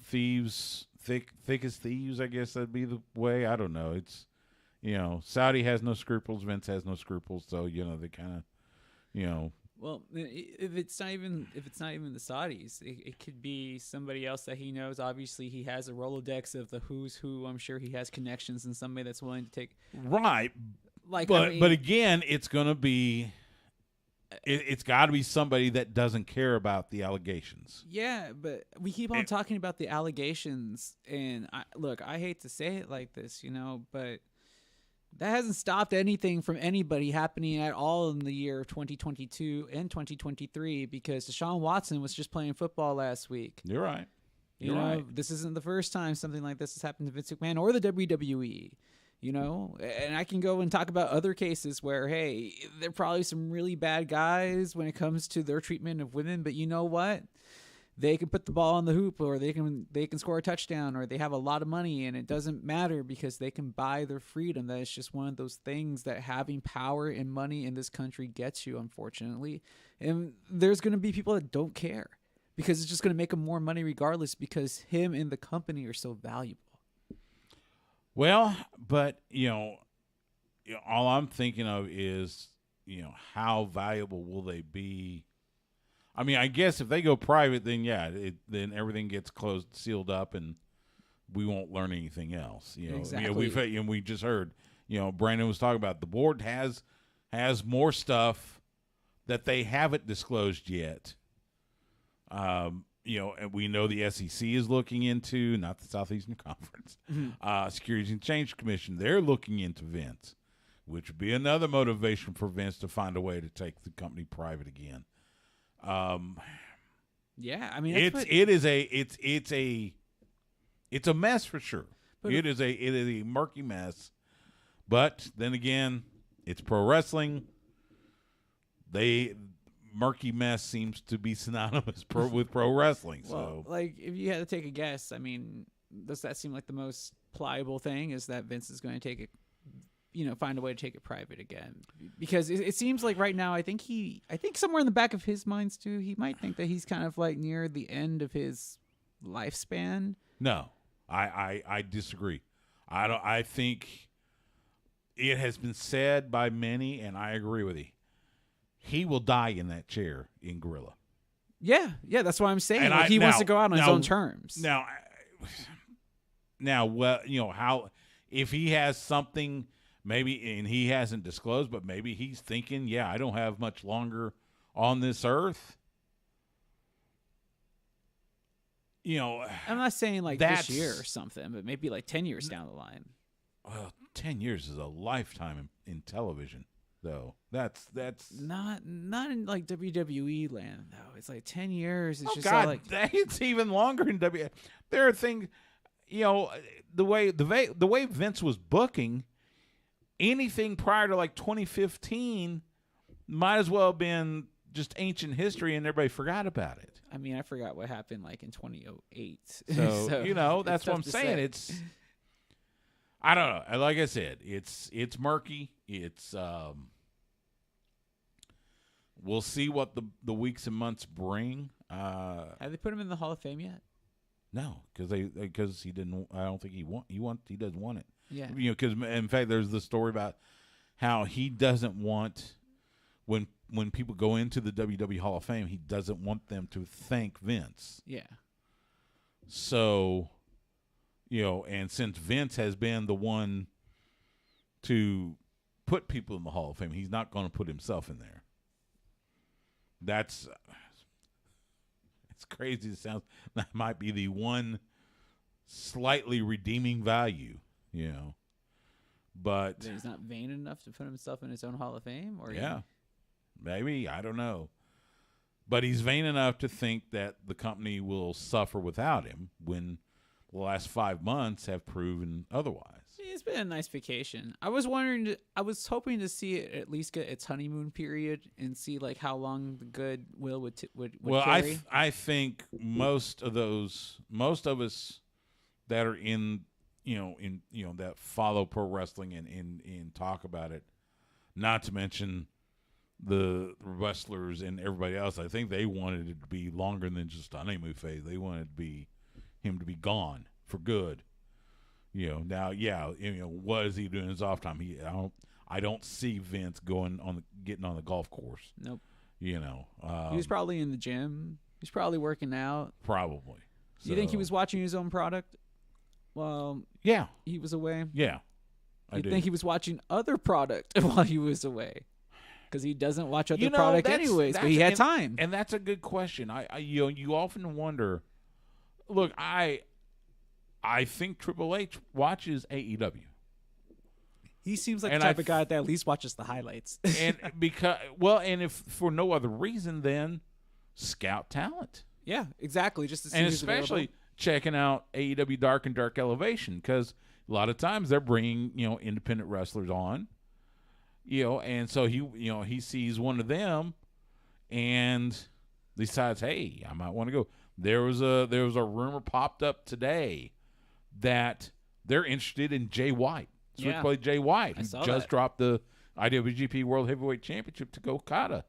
thieves, thick as thieves. I guess that'd be the way. I don't know. It's, Saudi has no scruples. Vince has no scruples. So they kind of, Well, if it's not even the Saudis, it could be somebody else that he knows. Obviously, he has a Rolodex of the who's who. I'm sure he has connections and somebody that's willing to take. Right. Like, but again, it's gonna be. It's got to be somebody that doesn't care about the allegations. Yeah, but we keep on talking about the allegations, and I hate to say it like this, but that hasn't stopped anything from anybody happening at all in the year of 2022 and 2023, because Deshaun Watson was just playing football last week. You're right. This isn't the first time something like this has happened to Vince McMahon or the WWE. And I can go and talk about other cases where, hey, there are probably some really bad guys when it comes to their treatment of women, but you know what? They can put the ball on the hoop, or they can score a touchdown, or they have a lot of money, and it doesn't matter because they can buy their freedom. That is just one of those things that having power and money in this country gets you, unfortunately. And there's going to be people that don't care because it's just going to make them more money regardless, because him and the company are so valuable. Well, but, all I'm thinking of is, how valuable will they be? I mean, I guess if they go private, then, then everything gets closed, sealed up, and we won't learn anything else. Exactly. We just heard, Brandon was talking about the board has more stuff that they haven't disclosed yet. And we know the SEC is looking into, not the Southeastern Conference, Securities and Exchange Commission. They're looking into Vince, which would be another motivation for Vince to find a way to take the company private again. Yeah, I mean, it's a mess for sure. It is a murky mess. But then again, it's pro wrestling. Murky mess seems to be synonymous with pro wrestling. Well, so, if you had to take a guess, I mean, does that seem like the most pliable thing? Is that Vince is going to take it, find a way to take it private again? Because it seems like right now, I think somewhere in the back of his minds too, he might think that he's kind of like near the end of his lifespan. No, I disagree. I think it has been said by many, and I agree with you. He will die in that chair in Gorilla. Yeah, that's what I'm saying. He wants to go out on his own terms. How if he has something maybe, and he hasn't disclosed, but maybe he's thinking, I don't have much longer on this earth. I'm not saying like this year or something, but maybe like 10 years down the line. Well, 10 years is a lifetime in television. Though that's not in like WWE land though. It's like 10 years. It's just God, like it's even longer in WWE. There are things, the way Vince was booking, anything prior to like 2015 might as well have been just ancient history, and everybody forgot about it. I mean, I forgot what happened like in 2008. So that's what I'm saying. It's, I don't know. Like I said, it's murky. It's we'll see what the weeks and months bring. Have they put him in the Hall of Fame yet? No, because he didn't. I don't think he doesn't want it. Yeah. Because in fact, there's the story about how he doesn't want when people go into the WWE Hall of Fame, he doesn't want them to thank Vince. Yeah. So, and since Vince has been the one to put people in the Hall of Fame, he's not going to put himself in there. It's crazy. It sounds, that might be the one slightly redeeming value, but he's not vain enough to put himself in his own Hall of Fame, or maybe, I don't know, but he's vain enough to think that the company will suffer without him when the last 5 months have proven otherwise. It's been a nice vacation. I was hoping to see it at least get its honeymoon period and see like how long the goodwill would carry. I think most of us that are in that follow pro wrestling and talk about it. Not to mention the wrestlers and everybody else. I think they wanted it to be longer than just a honeymoon phase. They wanted him to be gone for good. Now, what is he doing in his off time? I don't see Vince getting on the golf course. Nope. He was probably in the gym. He's probably working out. Probably. Do you think he was watching his own product? Well, yeah, he was away. Yeah, I think he was watching other product while he was away, because he doesn't watch other product anyways. But he had time, and that's a good question. You often wonder. Look, I think Triple H watches AEW. He seems like the type of guy that at least watches the highlights. And if for no other reason than scout talent. Yeah, exactly. Just to see and who's especially available. Checking out AEW Dark and Dark Elevation, because a lot of times they're bringing independent wrestlers on, and so he sees one of them and decides, hey, I might want to go. There was a rumor popped up today that they're interested in Jay White, Switchblade Jay White, who just dropped the IWGP World Heavyweight Championship to Okada.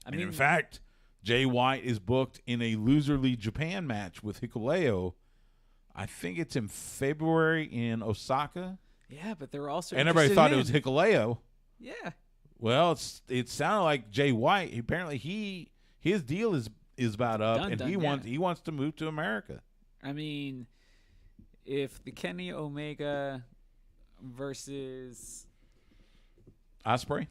In fact, Jay White is booked in a Loserly Japan match with Hikuleo. I think it's in February in Osaka. Yeah, but they're also and everybody thought it was Hikuleo. Yeah. Well, it sounded like Jay White. Apparently, his deal is about up, he wants to move to America. I mean, if the Kenny Omega versus Ospreay,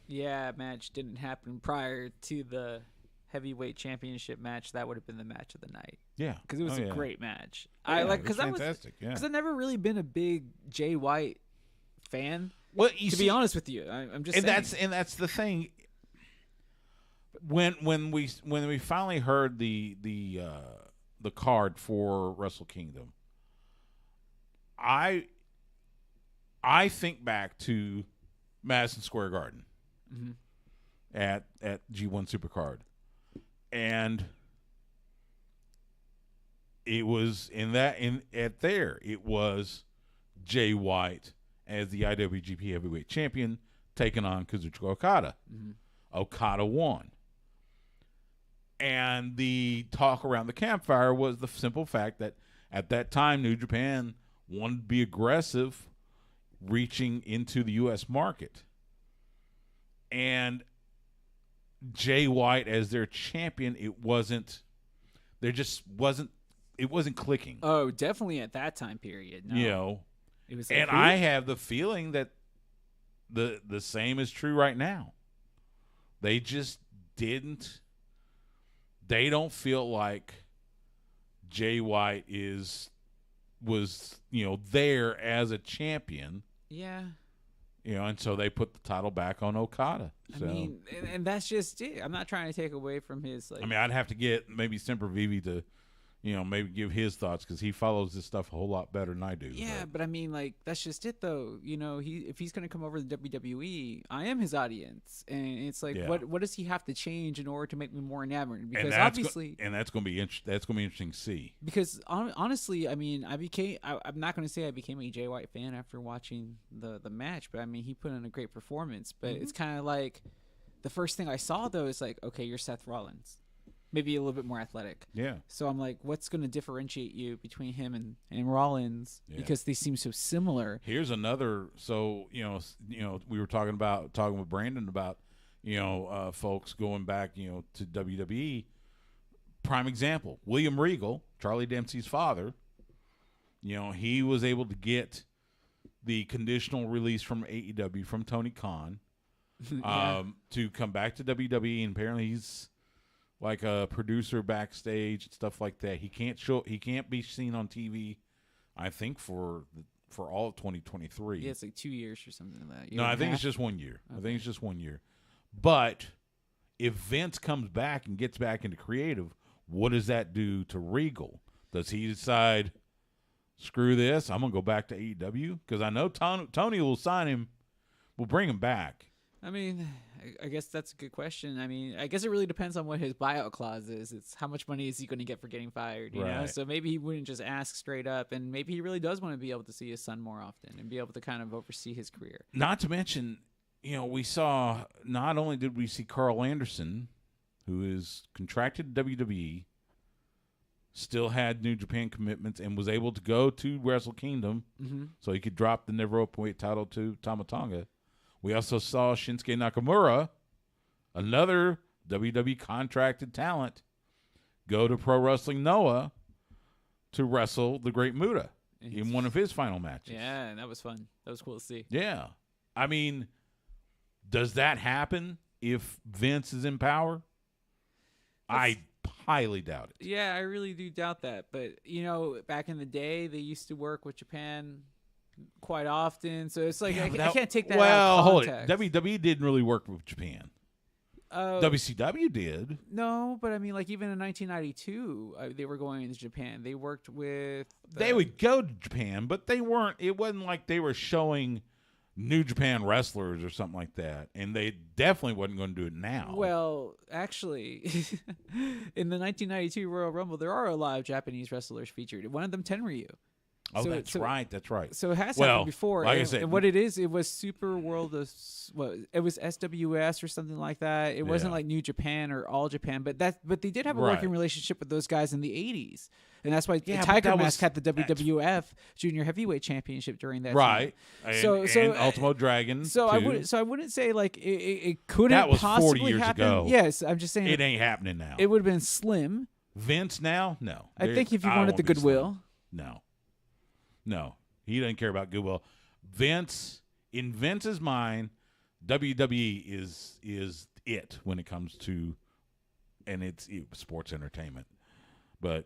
match didn't happen prior to the heavyweight championship match, that would have been the match of the night. Yeah, because it was a great match. Because I've never really been a big Jay White fan. Well, to be honest with you, I'm just saying. That's the thing. When we finally heard the card for Wrestle Kingdom, I think back to Madison Square Garden at G1 Supercard. And it was it was Jay White as the IWGP Heavyweight Champion taking on Kazuchika Okada. Okada won. And the talk around the campfire was the simple fact that at that time New Japan wanted to be aggressive, reaching into the U.S. market. And Jay White as their champion, it wasn't clicking. Oh, definitely at that time period. No. It was like, I have the feeling that the same is true right now. They just didn't. They don't feel like Jay White was there as a champion. Yeah. And so they put the title back on Okada. So. I mean, and that's just it. I'm not trying to take away from his. I'd have to get maybe Semper Vivi to, maybe give his thoughts, because he follows this stuff a whole lot better than I do. Yeah, but I mean, that's just it, though. If he's going to come over to WWE, I am his audience, and it's like, what does he have to change in order to make me more enamored? Because obviously, that's going to be interesting to see. Because honestly, I mean, I'm not going to say I became a Jay White fan after watching the match, but I mean, he put in a great performance. But it's kind of like the first thing I saw, though, is like, okay, you're Seth Rollins. Maybe a little bit more athletic. Yeah. So I'm like, what's going to differentiate you between him and Rollins? Yeah. Because they seem so similar. Here's another. So we were talking with Brandon about folks going back to WWE. Prime example: William Regal, Charlie Dempsey's father. He was able to get the conditional release from AEW from Tony Khan to come back to WWE, and apparently he's like a producer backstage and stuff like that. He can't be seen on TV, I think, for all of 2023. Yeah, it's like 2 years or something like that. No, I think it's just 1 year. Okay. I think it's just 1 year. But if Vince comes back and gets back into creative, what does that do to Regal? Does he decide, screw this, I'm going to go back to AEW? Because I know Tony will sign him, will bring him back. I mean, I guess that's a good question. I mean, I guess it really depends on what his buyout clause is. It's how much money is he going to get for getting fired, you know? Right. So maybe he wouldn't just ask straight up, and maybe he really does want to be able to see his son more often and be able to kind of oversee his career. Not to mention, we saw, not only did we see Carl Anderson, who is contracted to WWE, still had New Japan commitments and was able to go to Wrestle Kingdom so he could drop the never openweight title to Tama Tonga. We also saw Shinsuke Nakamura, another WWE contracted talent, go to Pro Wrestling Noah to wrestle the Great Muta in one of his final matches. Yeah, and that was fun. That was cool to see. Yeah. I mean, does that happen if Vince is in power? I highly doubt it. Yeah, I really do doubt that. But, back in the day, they used to work with Japan quite often. So it's like, I can't take that out of context. Hold it. WWE didn't really work with Japan. WCW did. No, but I mean, like, even in 1992, they were going into Japan. They worked with... They would go to Japan, but they weren't... It wasn't like they were showing New Japan wrestlers or something like that. And they definitely wasn't going to do it now. Well, actually, in the 1992 Royal Rumble, there are a lot of Japanese wrestlers featured. One of them, Tenryu. Oh, that's right. That's right. So it has happened before. Like and, I said, and what it is, it was Super World of... it was SWS or something like that. It wasn't like New Japan or All Japan, but they did have a working relationship with those guys in the 80s. And that's why Tiger Mask had the WWF Junior Heavyweight Championship during that time. And, so and Ultimo Dragon. So too. I wouldn't say like it couldn't that was possibly 40 years happen. ago. Yes, I'm just saying it ain't happening now. It would have been slim. Vince now? No. I think if you wanted the goodwill. No. He doesn't care about goodwill. Vince, in Vince's mind, WWE is it when it comes to, and it's sports entertainment. But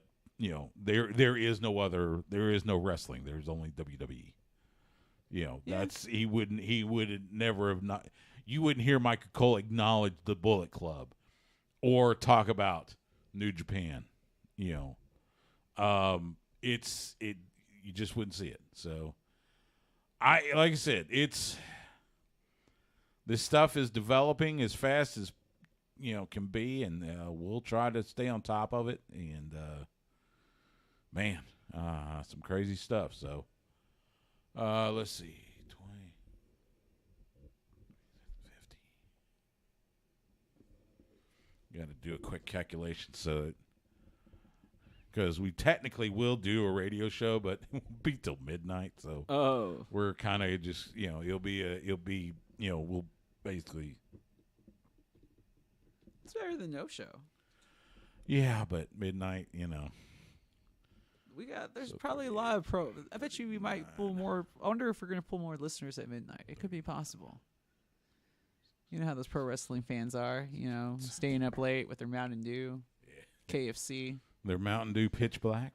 there is no wrestling. There's only WWE. That's he would never have not. You wouldn't hear Michael Cole acknowledge the Bullet Club, or talk about New Japan. You just wouldn't see it. So, like I said, this stuff is developing as fast as can be, and we'll try to stay on top of it. And some crazy stuff. So, let's see, 20, 50. Got to do a quick calculation because we technically will do a radio show, but it won't be till midnight. So we're kind of just we'll basically. It's better than no show. Yeah, but midnight, There's probably a lot of I bet you we might pull more. I wonder if we're going to pull more listeners at midnight. It could be possible. You know how those pro wrestling fans are, staying up late with their Mountain Dew, KFC. Their Mountain Dew Pitch Black.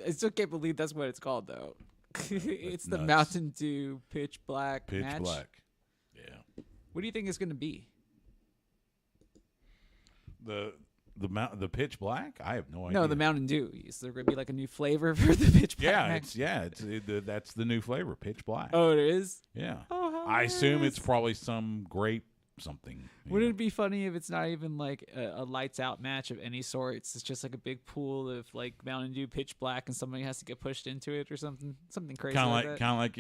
I still can't believe that's what it's called, though. It's the nuts. Mountain Dew Pitch Black Pitch match. Black. Yeah. What do you think it's going to be? The Pitch Black? I have no idea. No, the Mountain Dew. Is there going to be like a new flavor for the Pitch Black? That's the new flavor, Pitch Black. Oh, it is? Yeah. Oh, how I assume nice. it's probably some grape something. Wouldn't it be funny if it's not even like a lights out match of any sort? It's just like a big pool of like Mountain Dew Pitch Black, and somebody has to get pushed into it or something crazy. Kind of like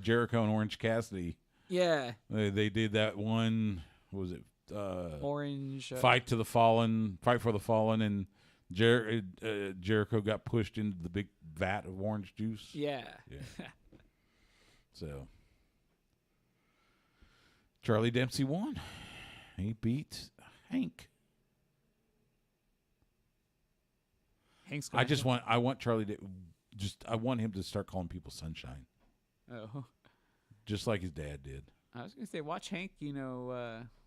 Jericho and Orange Cassidy. Yeah. They did that one. What was it? Orange Fight for the Fallen, and Jericho got pushed into the big vat of orange juice. Yeah. So Charlie Dempsey won. He beat Hank. I want Charlie to I want him to start calling people Sunshine. Oh. Just like his dad did. I was gonna say, watch Hank.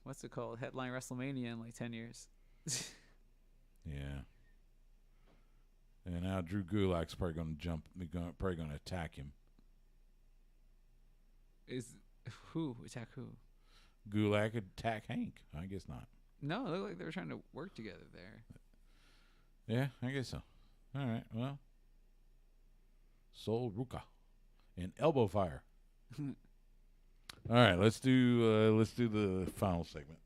What's it called? Headline WrestleMania in like 10 years. Yeah. And now Drew Gulak's probably going to probably going to attack him. Attack who? Gulak could attack Hank. I guess not. No, it looked like they were trying to work together there. Yeah, I guess so. All right, well. Sol Ruka and Elbow Fire. All right, let's do the final segment.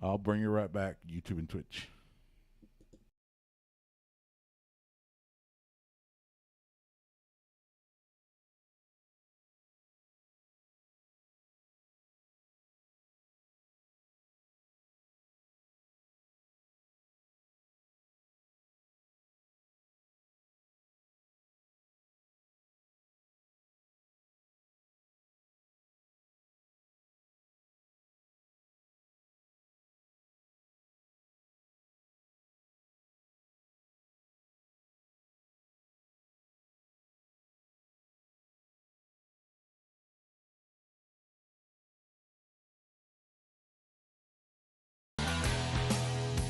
I'll bring you right back, YouTube and Twitch.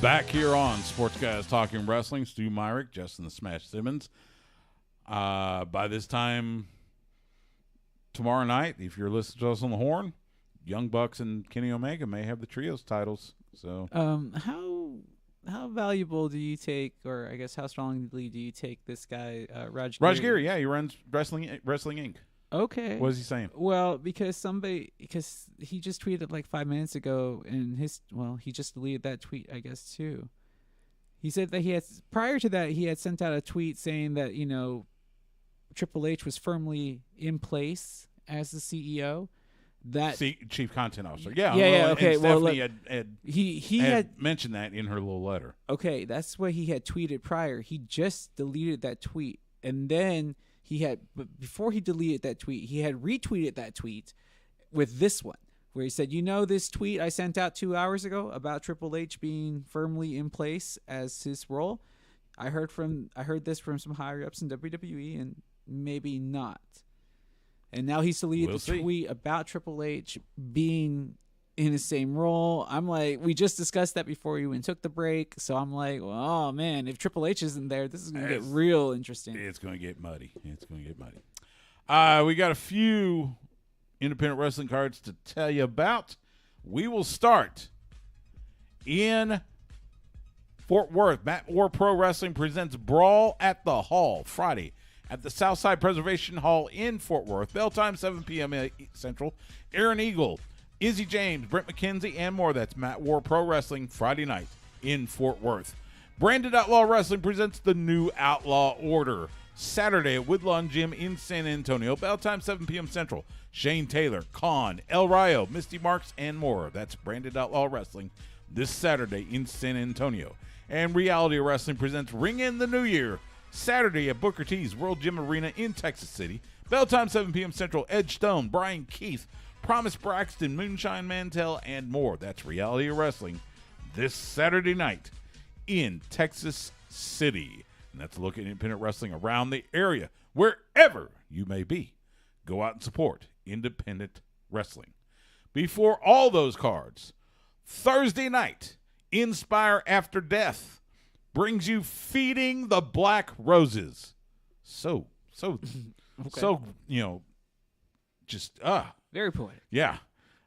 Back here on Sports Guys Talking Wrestling, Stu Myrick, Justin the Smash Simmons. By this time tomorrow night, if you're listening to us on the Horn, Young Bucks and Kenny Omega may have the trios titles. So, how valuable do you take, or I guess how strongly do you take this guy, Raj Giri? Yeah, he runs Wrestling Inc. Okay. What is he saying? Well, because he just tweeted like 5 minutes ago, and he just deleted that tweet, I guess, too. He said that prior to that, he had sent out a tweet saying that, Triple H was firmly in place as the CEO. Chief Content Officer. Yeah. Yeah. Okay. Well, Stephanie he had mentioned that in her little letter. Okay, that's what he had tweeted prior. He just deleted that tweet, and then before he deleted that tweet, he had retweeted that tweet with this one, where he said, this tweet I sent out 2 hours ago about Triple H being firmly in place as his role. I heard this from some higher ups in WWE, and maybe not. And now he's deleted the tweet about Triple H being in the same role. I'm like, we just discussed that before we even took the break. So I'm like, well, oh man, if Triple H isn't there, this is going to get real interesting. It's going to get muddy. We got a few independent wrestling cards to tell you about. We will start in Fort Worth. Matt War Pro Wrestling presents Brawl at the Hall Friday at the Southside Preservation Hall in Fort Worth. Bell time 7 p.m. Central. Aaron Eagle, Izzy James, Brent McKenzie, and more. That's Matt War Pro Wrestling Friday night in Fort Worth. Branded Outlaw Wrestling presents the New Outlaw Order Saturday at Woodlawn Gym in San Antonio. Bell time 7 p.m. Central. Shane Taylor, Khan, El Rayo, Misty Marks, and more. That's Branded Outlaw Wrestling this Saturday in San Antonio. And Reality Wrestling presents Ring in the New Year Saturday at Booker T's World Gym Arena in Texas City. Bell time 7 p.m. Central. Edge Stone, Brian Keith, Promise Braxton, Moonshine Mantel, and more. That's Reality Wrestling this Saturday night in Texas City. And that's a look at independent wrestling around the area. Wherever you may be, go out and support independent wrestling. Before all those cards, Thursday night, Inspire After Death brings you Feeding the Black Roses. So, Very poetic. Yeah.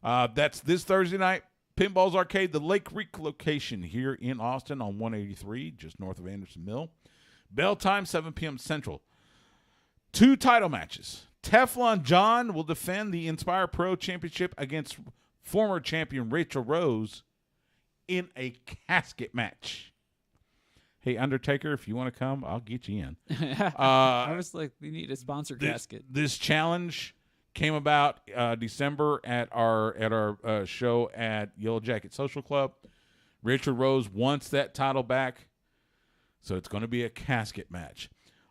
That's this Thursday night. Pinball's Arcade, the Lake Creek location here in Austin on 183, just north of Anderson Mill. Bell time, 7 p.m. Central. 2 title matches. Teflon John will defend the Inspire Pro Championship against former champion Rachel Rose in a casket match. Hey, Undertaker, if you want to come, I'll get you in. I was like, we need a sponsor casket. This challenge came about December at our show at Yellow Jacket Social Club. Rachel Rose wants that title back, so it's going to be a casket match.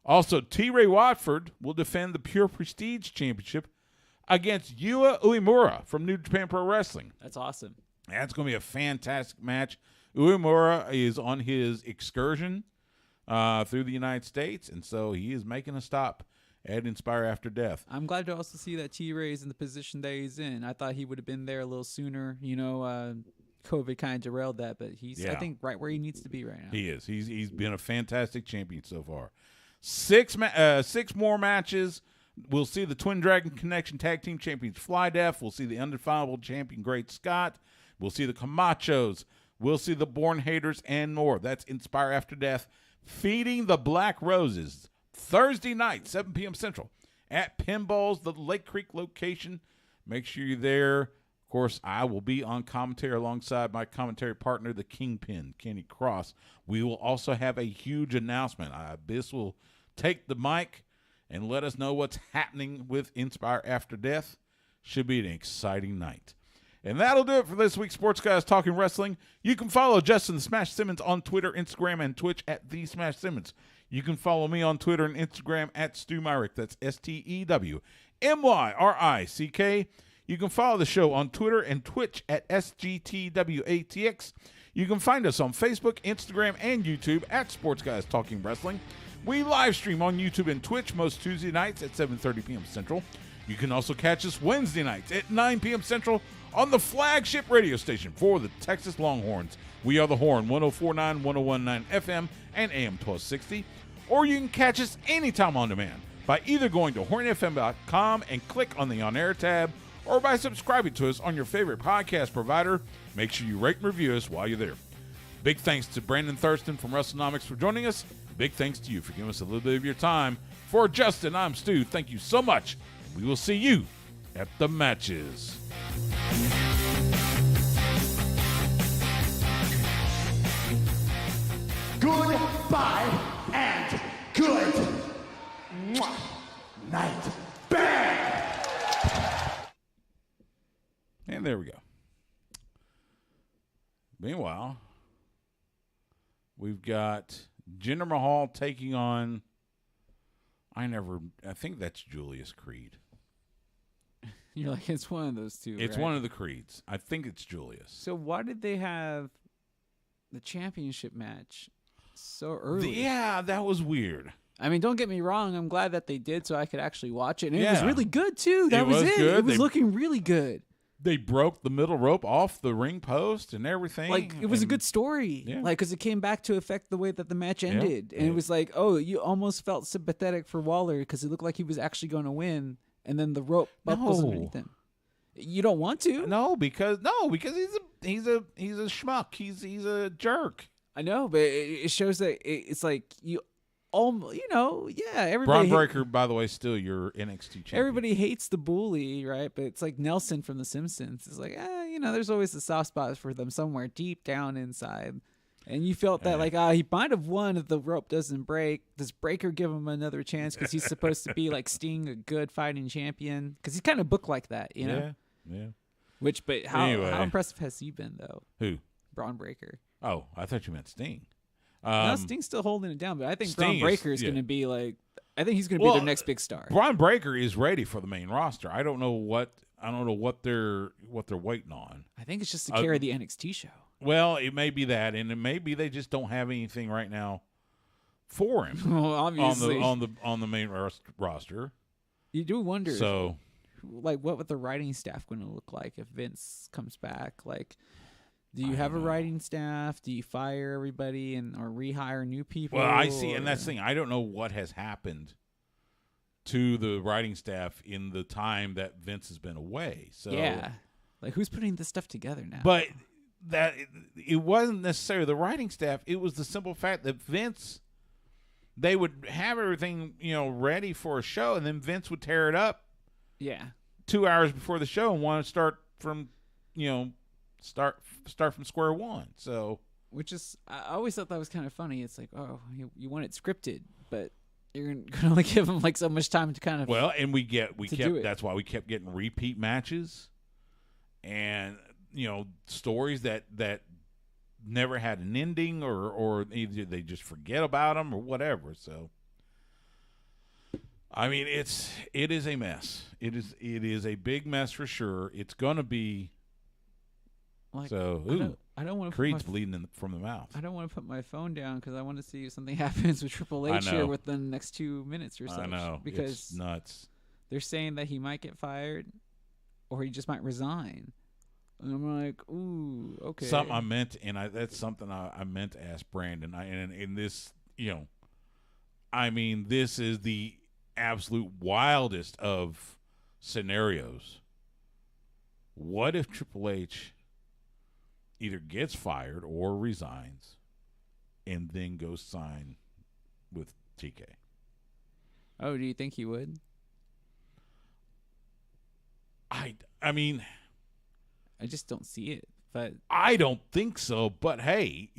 Also, T. Ray Watford will defend the Pure Prestige Championship against Yua Uemura from New Japan Pro Wrestling. That's awesome. That's going to be a fantastic match. Uemura is on his excursion through the United States, and so he is making a stop at Inspire After Death. I'm glad to also see that T-Ray is in the position that he's in. I thought he would have been there a little sooner. COVID kind of derailed that, but he's, I think, right where he needs to be right now. He is. He's been a fantastic champion so far. 6 more matches. We'll see the Twin Dragon Connection Tag Team Champions Fly Def. We'll see the Undefinable Champion Great Scott. We'll see the Camachos. We'll see the Born Haters and more. That's Inspire After Death. Feeding the Black Roses. Thursday night, 7 p.m. Central, at Pinballs, the Lake Creek location. Make sure you're there. Of course, I will be on commentary alongside my commentary partner, the Kingpin, Kenny Cross. We will also have a huge announcement. Abyss will take the mic and let us know what's happening with Inspire After Death. Should be an exciting night. And that'll do it for this week's Sports Guys Talking Wrestling. You can follow Justin Smash Simmons on Twitter, Instagram, and Twitch at The Smash Simmons. You can follow me on Twitter and Instagram at Stu Myrick. That's STEWMYRICK. You can follow the show on Twitter and Twitch at SGTWATX. You can find us on Facebook, Instagram, and YouTube at Sports Guys Talking Wrestling. We live stream on YouTube and Twitch most Tuesday nights at 7:30 p.m. Central. You can also catch us Wednesday nights at 9 p.m. Central on the flagship radio station for the Texas Longhorns. We are the Horn, 104.9, 101.9 FM, and AM 1260. Or you can catch us anytime on demand by either going to hornfm.com and click on the On Air tab, or by subscribing to us on your favorite podcast provider. Make sure you rate and review us while you're there. Big thanks to Brandon Thurston from Wrestlenomics for joining us. Big thanks to you for giving us a little bit of your time. For Justin, I'm Stu. Thank you so much. We will see you at the matches. Goodbye and good night. Bang! And there we go. Meanwhile, we've got Jinder Mahal taking on, I think that's Julius Creed. You're like, it's one of those two. It's right? one of the Creeds. I think it's Julius. So why did they have the championship match so early? Yeah, that was weird. I mean, don't get me wrong. I'm glad that they did so I could actually watch it. And it was Yeah. really good, too. That It was was it. good. It was They- looking really good. They broke the middle rope off the ring post and everything. Like, it was a and- good story. Yeah. Like, because it came back to affect the way that the match ended. And Yeah. it was like, oh, you almost felt sympathetic for Waller because it looked like he was actually going to win. And then the rope up was No. underneath him. You don't want to. No, because he's a schmuck. He's a jerk. I know, but it shows that it's like you everybody. Braun Breaker, by the way, still your NXT champion. Everybody hates the bully, right? But it's like Nelson from The Simpsons. It's like, there's always a soft spot for them somewhere deep down inside. And you felt that, he might have won if the rope doesn't break. Does Breaker give him another chance because he's supposed to be like Sting, a good fighting champion? Because he's kind of booked like that, you know? Yeah. But how Anyway. impressive has he been, though? Who? Braun Breaker. Oh, I thought you meant Sting. No, Sting's still holding it down, but I think Sting Braun Breaker is yeah. going to be like, I think he's going to be their next big star. Braun Breaker is ready for the main roster. I don't know what they're waiting on. I think it's just to carry the NXT show. Well, it may be that, and it may be they just don't have anything right now for him Well, obviously. on the main roster. You do wonder. So, like, what would the writing staff going to look like if Vince comes back? Like, do you have a writing staff? Do you fire everybody or rehire new people? well, I see, and that's the thing. I don't know what has happened to the writing staff in the time that Vince has been away. So yeah, like who's putting this stuff together now? But that it wasn't necessarily the writing staff. It was the simple fact that Vince, they would have everything ready for a show, and then Vince would tear it up. Yeah, 2 hours before the show and want to start from start from square one. So, which is I always thought that was kind of funny. It's like, oh, you want it scripted, but you're going to only give them like so much time to kind of and we kept do it. that's why we kept getting repeat matches and stories that never had an ending or either they just forget about them or whatever. So I mean, it is a mess. It is a big mess for sure. It's gonna be. like, So I don't want to. Creed's bleeding from the mouth. I don't want to put my phone down because I want to see if something happens with Triple H I here know. within the next 2 minutes or so. I know because it's nuts. they're saying that he might get fired, or he just might resign. And I'm like, ooh, okay. Something I meant, that's something I meant to ask Brandon. And this, I mean, this is the absolute wildest of scenarios. What if Triple H either gets fired or resigns and then goes sign with TK? Oh, do you think he would? I mean, I just don't see it. But I don't think so. But hey,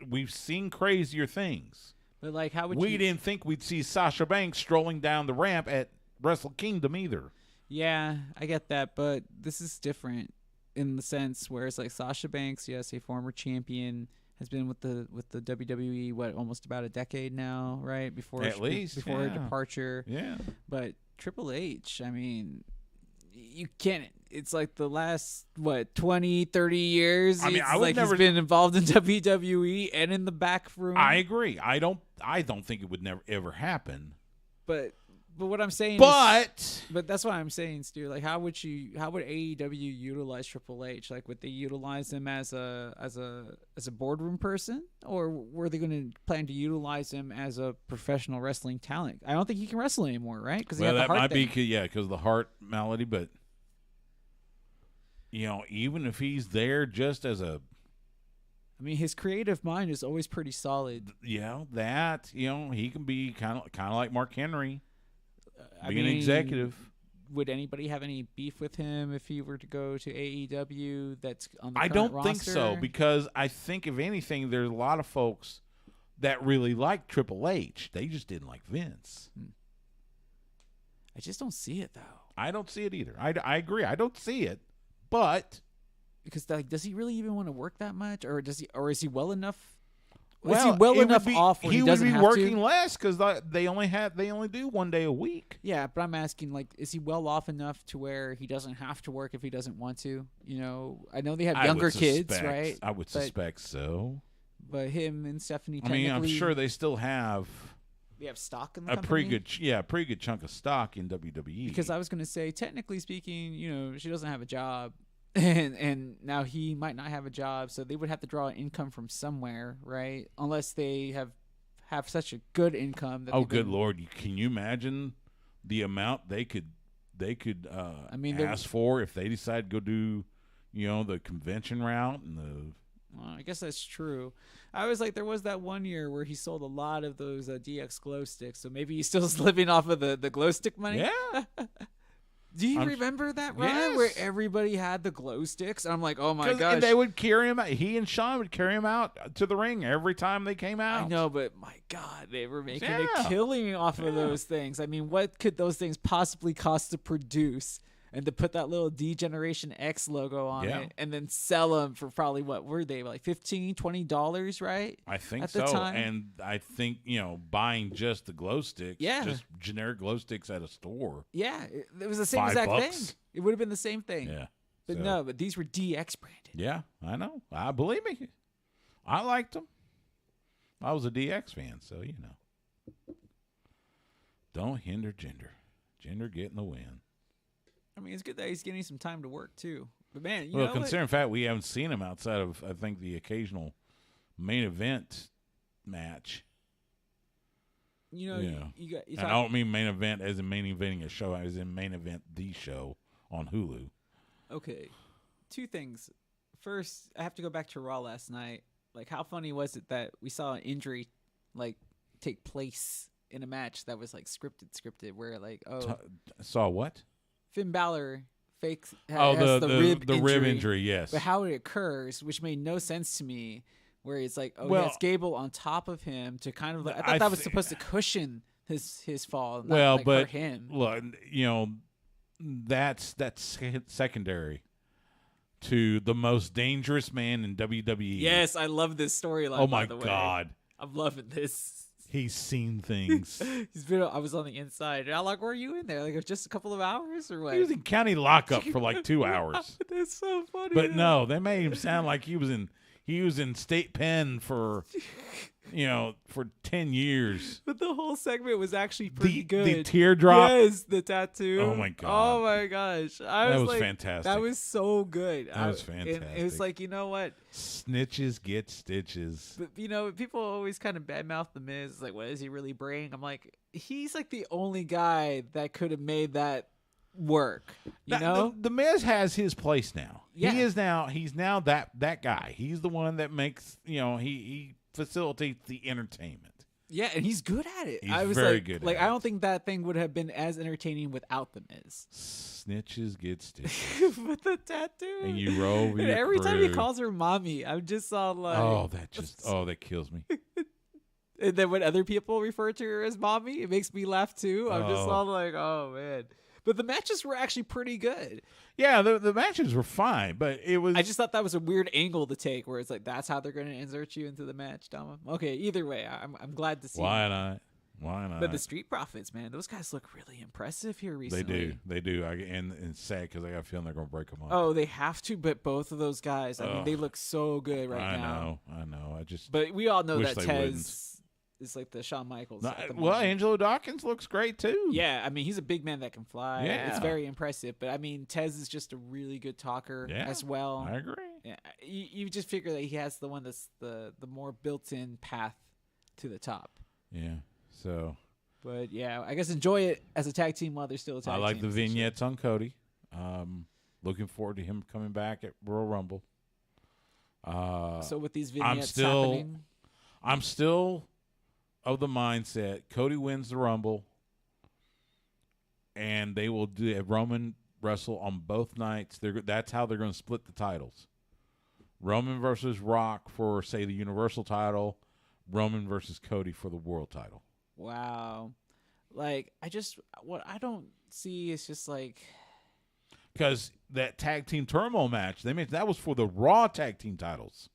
we've seen crazier things. But like, how would we didn't think we'd see Sasha Banks strolling down the ramp at Wrestle Kingdom either. Yeah, I get that, but this is different in the sense where it's like Sasha Banks, yes, a former champion, has been with the WWE almost about a decade now, right? Before her departure. Yeah. But Triple H, I mean, you can't. It's like the last 20, 30 years. I mean, I would like never he's been involved in WWE and in the back room. I agree. I don't think it would never ever happen. But what I'm saying is, but that's what I'm saying, Stu. Like, how would AEW utilize Triple H? Like, would they utilize him as a boardroom person, or were they going to plan to utilize him as a professional wrestling talent? I don't think he can wrestle anymore, right? Because that might be because of the heart malady. But even if he's there just as a, I mean, his creative mind is always pretty solid. Yeah, he can be kind of like Mark Henry. Being an executive. Would anybody have any beef with him if he were to go to AEW that's on the I current don't roster? think so, because I think, if anything, there's a lot of folks that really like Triple H. They just didn't like Vince. I just don't see it, though. I don't see it either. I agree. I don't see it, but because does he really even want to work that much, or is he well enough? Well, is he well enough off where he doesn't have to? He would be working less because they only do one day a week. Yeah, but I'm asking, like, is he well off enough to where he doesn't have to work if he doesn't want to? I know they have younger kids, right? I would suspect so. But him and Stephanie, I mean, I'm sure they still have. They have stock in the company? pretty good chunk of stock in WWE. Because I was going to say, technically speaking, she doesn't have a job. And now he might not have a job, so they would have to draw an income from somewhere, right? Unless they have such a good income. That good Lord! Can you imagine the amount they could ask for if they decide to go do, the convention route and the. Well, I guess that's true. I was like, there was that one year where he sold a lot of those DX glow sticks, so maybe he's still living off of the glow stick money. Yeah. Do you remember that run where everybody had the glow sticks? I'm like, oh my gosh. And they would carry him out. He and Sean would carry him out to the ring every time they came out. I know, but my God, they were making a killing off of those things. I mean, what could those things possibly cost to produce? And to put that little D-Generation X logo on it and then sell them for probably, what were they, like $15, $20, right? I think at so. The time? And I think, buying just the glow sticks, just generic glow sticks at a store. Yeah, it was the same exact thing. It would have been the same thing. Yeah. But these were DX branded. Yeah, I know. Believe me. I liked them. I was a DX fan, so, Don't hinder gender. Gender getting the win. I mean, it's good that he's getting some time to work, too. But, man, considering the fact we haven't seen him outside of, I think, the occasional main event match. You I don't mean main event as in main eventing a show. As in main event the show on Hulu. Okay. Two things. First, I have to go back to Raw last night. Like, how funny was it that we saw an injury, take place in a match that was, scripted, where, Saw what? Finn Balor has the rib injury, yes. But how it occurs, which made no sense to me, where it's like, he has Gable on top of him to kind of, I thought that was supposed to cushion his fall, not hurt him. Look, that's secondary to the most dangerous man in WWE. Yes, I love this storyline. Oh my God, I'm loving this. He's seen things. I was on the inside. How long were you in there? Just a couple of hours or what? He was in county lockup for 2 hours. That's so funny. But no, they made him sound like he was in state pen for 10 years. But the whole segment was actually pretty good. The teardrop. Yes, the tattoo. Oh my God. Oh my gosh. That was fantastic. That was so good. That was fantastic. It was like, you know what? Snitches get stitches. But people always kind of badmouth the Miz. It's like, what is he really bringing? I'm like, he's like the only guy that could have made that work. The Miz has his place now. Yeah. He's now that guy. He's the one that makes he facilitates the entertainment. Yeah, and he's good at it. He's I was very like, good like at I it. don't think that thing would have been as entertaining without the Miz. Snitches get stitches. With the tattoo. And you roll with And your every time he crew. calls her mommy, I'm just all like, that kills me. And then when other people refer to her as mommy, it makes me laugh too. I'm just Oh. all like, oh man. But the matches were actually pretty good. Yeah, the matches were fine, but it was. I just thought that was a weird angle to take, where it's like that's how they're going to insert you into the match, Dama. Okay, either way, I'm glad to see. Why not? Why not? But the Street Profits, man, those guys look really impressive here recently. They do. And it's sad because I got a feeling they're going to break them up. Oh, they have to. But both of those guys, I mean, they look so good right now. I know. I just. But we all know wish that they Tez wouldn't. is like the Shawn Michaels. No, at the well, moment. Angelo Dawkins looks great too. Yeah, I mean, he's a big man that can fly. Yeah. It's very impressive. But I mean, Tez is just a really good talker as well. I agree. Yeah, you just figure that he has the one that's the more built-in path to the top. Yeah. So But yeah, I guess enjoy it as a tag team while they're still a tag I like team. the vignettes on Cody. Looking forward to him coming back at Royal Rumble. So with these vignettes still- happening, I'm still of the mindset Cody wins the Rumble, and they will do a Roman wrestle on both nights. That's how they're going to split the titles. Roman versus Rock for, say, the Universal title. Roman versus Cody for the World title. wow. Like what I don't see is just like, Because that tag team turmoil match, that was for the Raw tag team titles.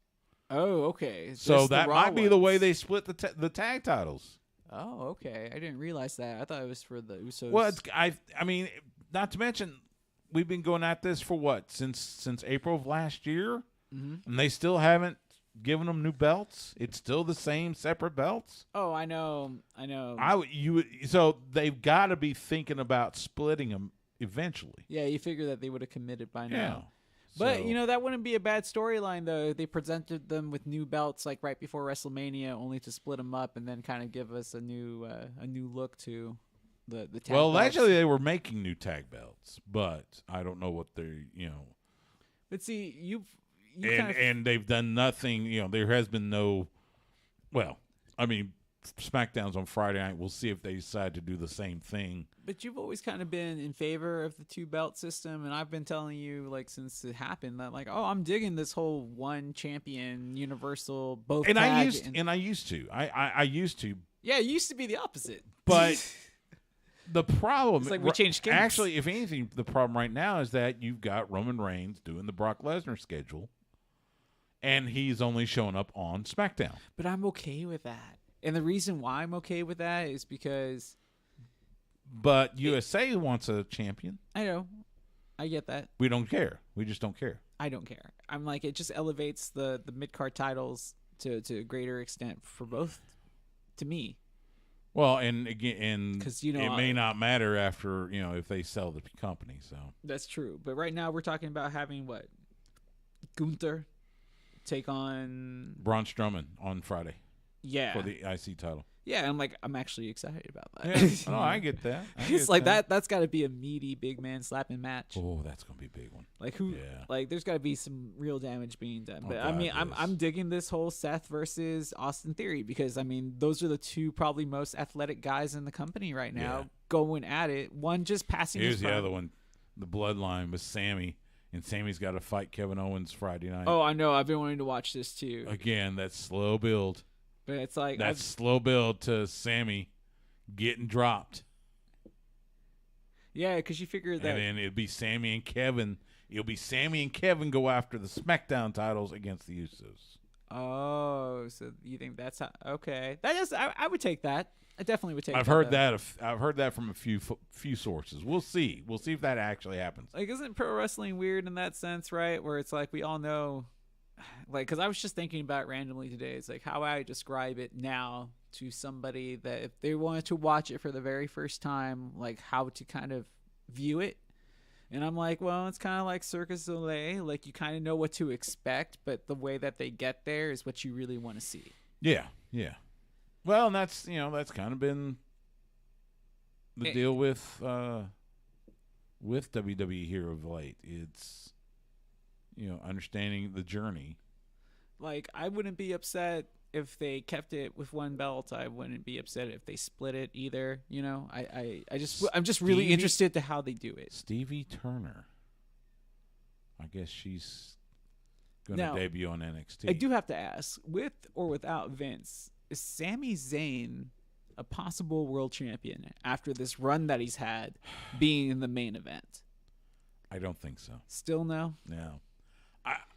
oh, okay. So Just the that Raw might be the way ones. they split the tag titles. Oh, okay. I didn't realize that. I thought it was for the Usos. Well, I mean, not to mention, we've been going at this for what since April of last year, and they still haven't given them new belts. It's still the same separate belts. Oh, I know. So they've got to be thinking about splitting them eventually. Yeah, you figure that they would have committed by now. Yeah. But, So- that wouldn't be a bad storyline, though. They presented them with new belts, like, right before WrestleMania, only to split them up and then kind of give us a new look to the tag Well, belts. actually, they were making new tag belts, but I don't know what they're, But see, you kind of... and they've done nothing. There has been no. Well, I mean, SmackDown's on Friday night. We'll see if they decide to do the same thing. But you've always kind of been in favor of the two-belt system, and I've been telling you, like, since it happened, that, like, oh, I'm digging this whole one champion, universal, both And tag. I used to. I used to. Yeah, it used to be the opposite. But the problem, It's like we changed kinks. Actually, if anything, the problem right now is that you've got Roman Reigns doing the Brock Lesnar schedule, and he's only showing up on SmackDown. But I'm okay with that. And the reason why I'm okay with that is because But USA wants a champion. I know, I get that. We don't care. We just don't care. I don't care. I'm like, it just elevates the mid-card titles to a greater extent for both, to me. Well, and again, 'Cause, it may not matter after if they sell the company. So That's true. But right now we're talking about having what? Gunther take on Braun Strowman on Friday yeah. for the IC title. Yeah, I'm like, I'm actually excited about that. Yeah, no, I get that. It's like that's got to be a meaty big man slapping match. Oh, that's gonna be a big one. Like who? Yeah. Like there's got to be some real damage being done. But I God, mean, yes. I'm digging this whole Seth versus Austin theory because I mean those are the two probably most athletic guys in the company right now Yeah. going at it. One just passing. Here's his the prime. other one, the Bloodline with Sammy, and Sammy's got to fight Kevin Owens Friday night. Oh, I know. I've been wanting to watch this too. Again, that slow build. But it's like That slow build to Sammy getting dropped. yeah, because you figure that And then it'll be Sammy and Kevin. It'll be Sammy and Kevin go after the SmackDown titles against the Usos. Oh, so you think that's how? Okay, that is. I would take that. I definitely would take. I've that, heard though. that. I've heard that from a few sources. We'll see. We'll see if that actually happens. Like, isn't pro wrestling weird in that sense, right? Where it's like we all know, like, because I was just thinking about it randomly today. It's like how I describe it now to somebody that if they wanted to watch it for the very first time, like how to kind of view it. And I'm like, well, it's kind of like Cirque du Soleil. Like you kind of know what to expect, but the way that they get there is what you really want to see. Yeah, yeah. Well, and that's kind of been the deal with WWE here of late. It's understanding the journey. Like I wouldn't be upset if they kept it with one belt. I wouldn't be upset if they split it either. You know, I'm just really interested to how they do it. Stevie Turner. I guess she's going to debut on NXT. I do have to ask, with or without Vince, is Sami Zayn a possible world champion after this run that he's had being in the main event? I don't think so. Still no? No.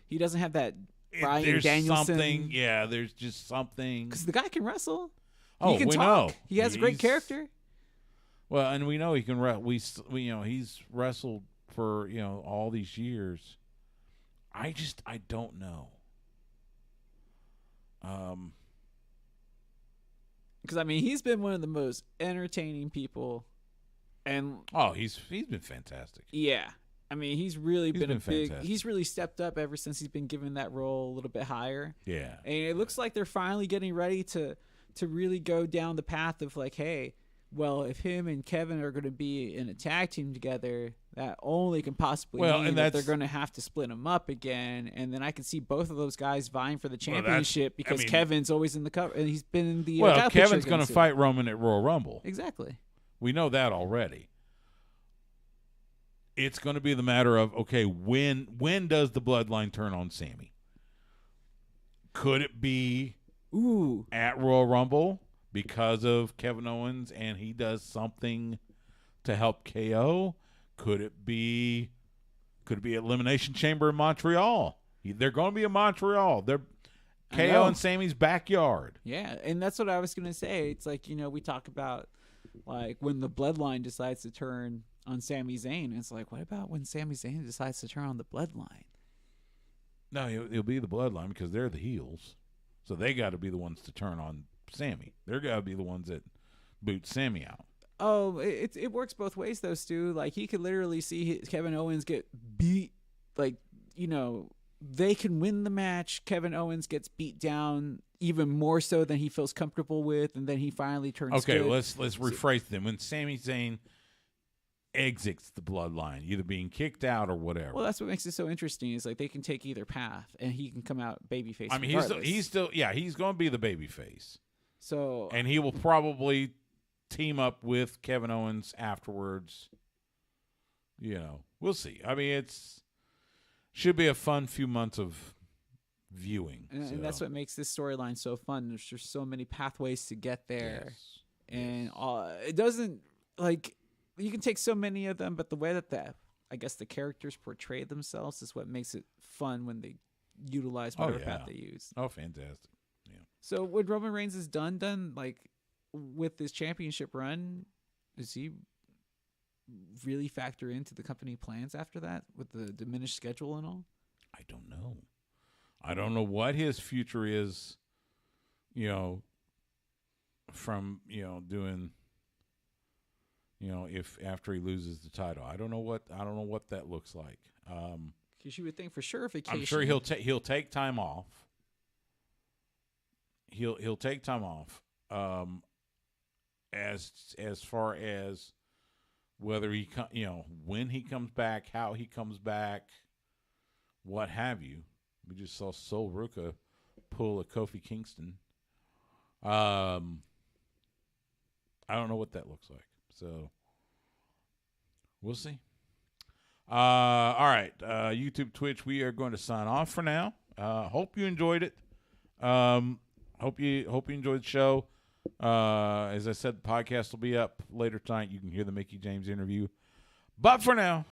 He doesn't have that Bryan there's Danielson. There's just something. Because the guy can wrestle. Oh, he can we talk. know. He has a great character. Well, and we know he can wrestle. We he's wrestled for, all these years. I don't know. Because he's been one of the most entertaining people, and he's been fantastic. Yeah, he's really been fantastic. He's really stepped up ever since he's been given that role a little bit higher. Yeah, and it looks like they're finally getting ready to really go down the path of like, hey, well, if him and Kevin are going to be in a tag team together, that only can possibly mean that they're going to have to split them up again. And then I can see both of those guys vying for the championship because Kevin's always in the cover, and he's been in the. Well, Kevin's going to fight Roman at Royal Rumble. Exactly. We know that already. It's going to be the matter of, okay, when does the bloodline turn on Sami? Could it be at Royal Rumble because of Kevin Owens and he does something to help KO? Could it be Elimination Chamber in Montreal? They're going to be in Montreal. They're KO and Sami's backyard. Yeah, and that's what I was going to say. It's like, we talk about like when the bloodline decides to turn on Sami Zayn. It's like, what about when Sami Zayn decides to turn on the bloodline? No, it'll be the bloodline because they're the heels. So they got to be the ones to turn on Sami. They're got to be the ones that boot Sami out. Oh, it works both ways though, Stu. Like he could literally see Kevin Owens get beat. Like, they can win the match. Kevin Owens gets beat down even more so than he feels comfortable with, and then he finally turns. Okay, good. let's rephrase them. When Sami Zayn exits the bloodline, either being kicked out or whatever. Well, that's what makes it so interesting. Is like they can take either path, and he can come out babyface. He's still he's going to be the babyface. So, and he will probably team up with Kevin Owens afterwards. We'll see. It's should be a fun few months of viewing. And that's what makes this storyline so fun. There's just so many pathways to get there. Yes. And it doesn't, like, you can take so many of them, but the way that the characters portray themselves is what makes it fun when they utilize whatever path they use. Oh, fantastic. Yeah. So when Roman Reigns is done, like, with this championship run, does he really factor into the company plans after that with the diminished schedule and all? I don't know. I don't know what his future is, from, doing, if after he loses the title. I don't know what that looks like. Because you would think for sure vacation. I'm sure he'll take time off. He'll take time off. As far as whether when he comes back, how he comes back, what have you. We just saw Sol Ruka pull a Kofi Kingston. I don't know what that looks like. So we'll see. All right. YouTube, Twitch, we are going to sign off for now. Hope you enjoyed it. Hope you enjoyed the show. As I said, the podcast will be up later tonight. You can hear the Mickey James interview. But for now,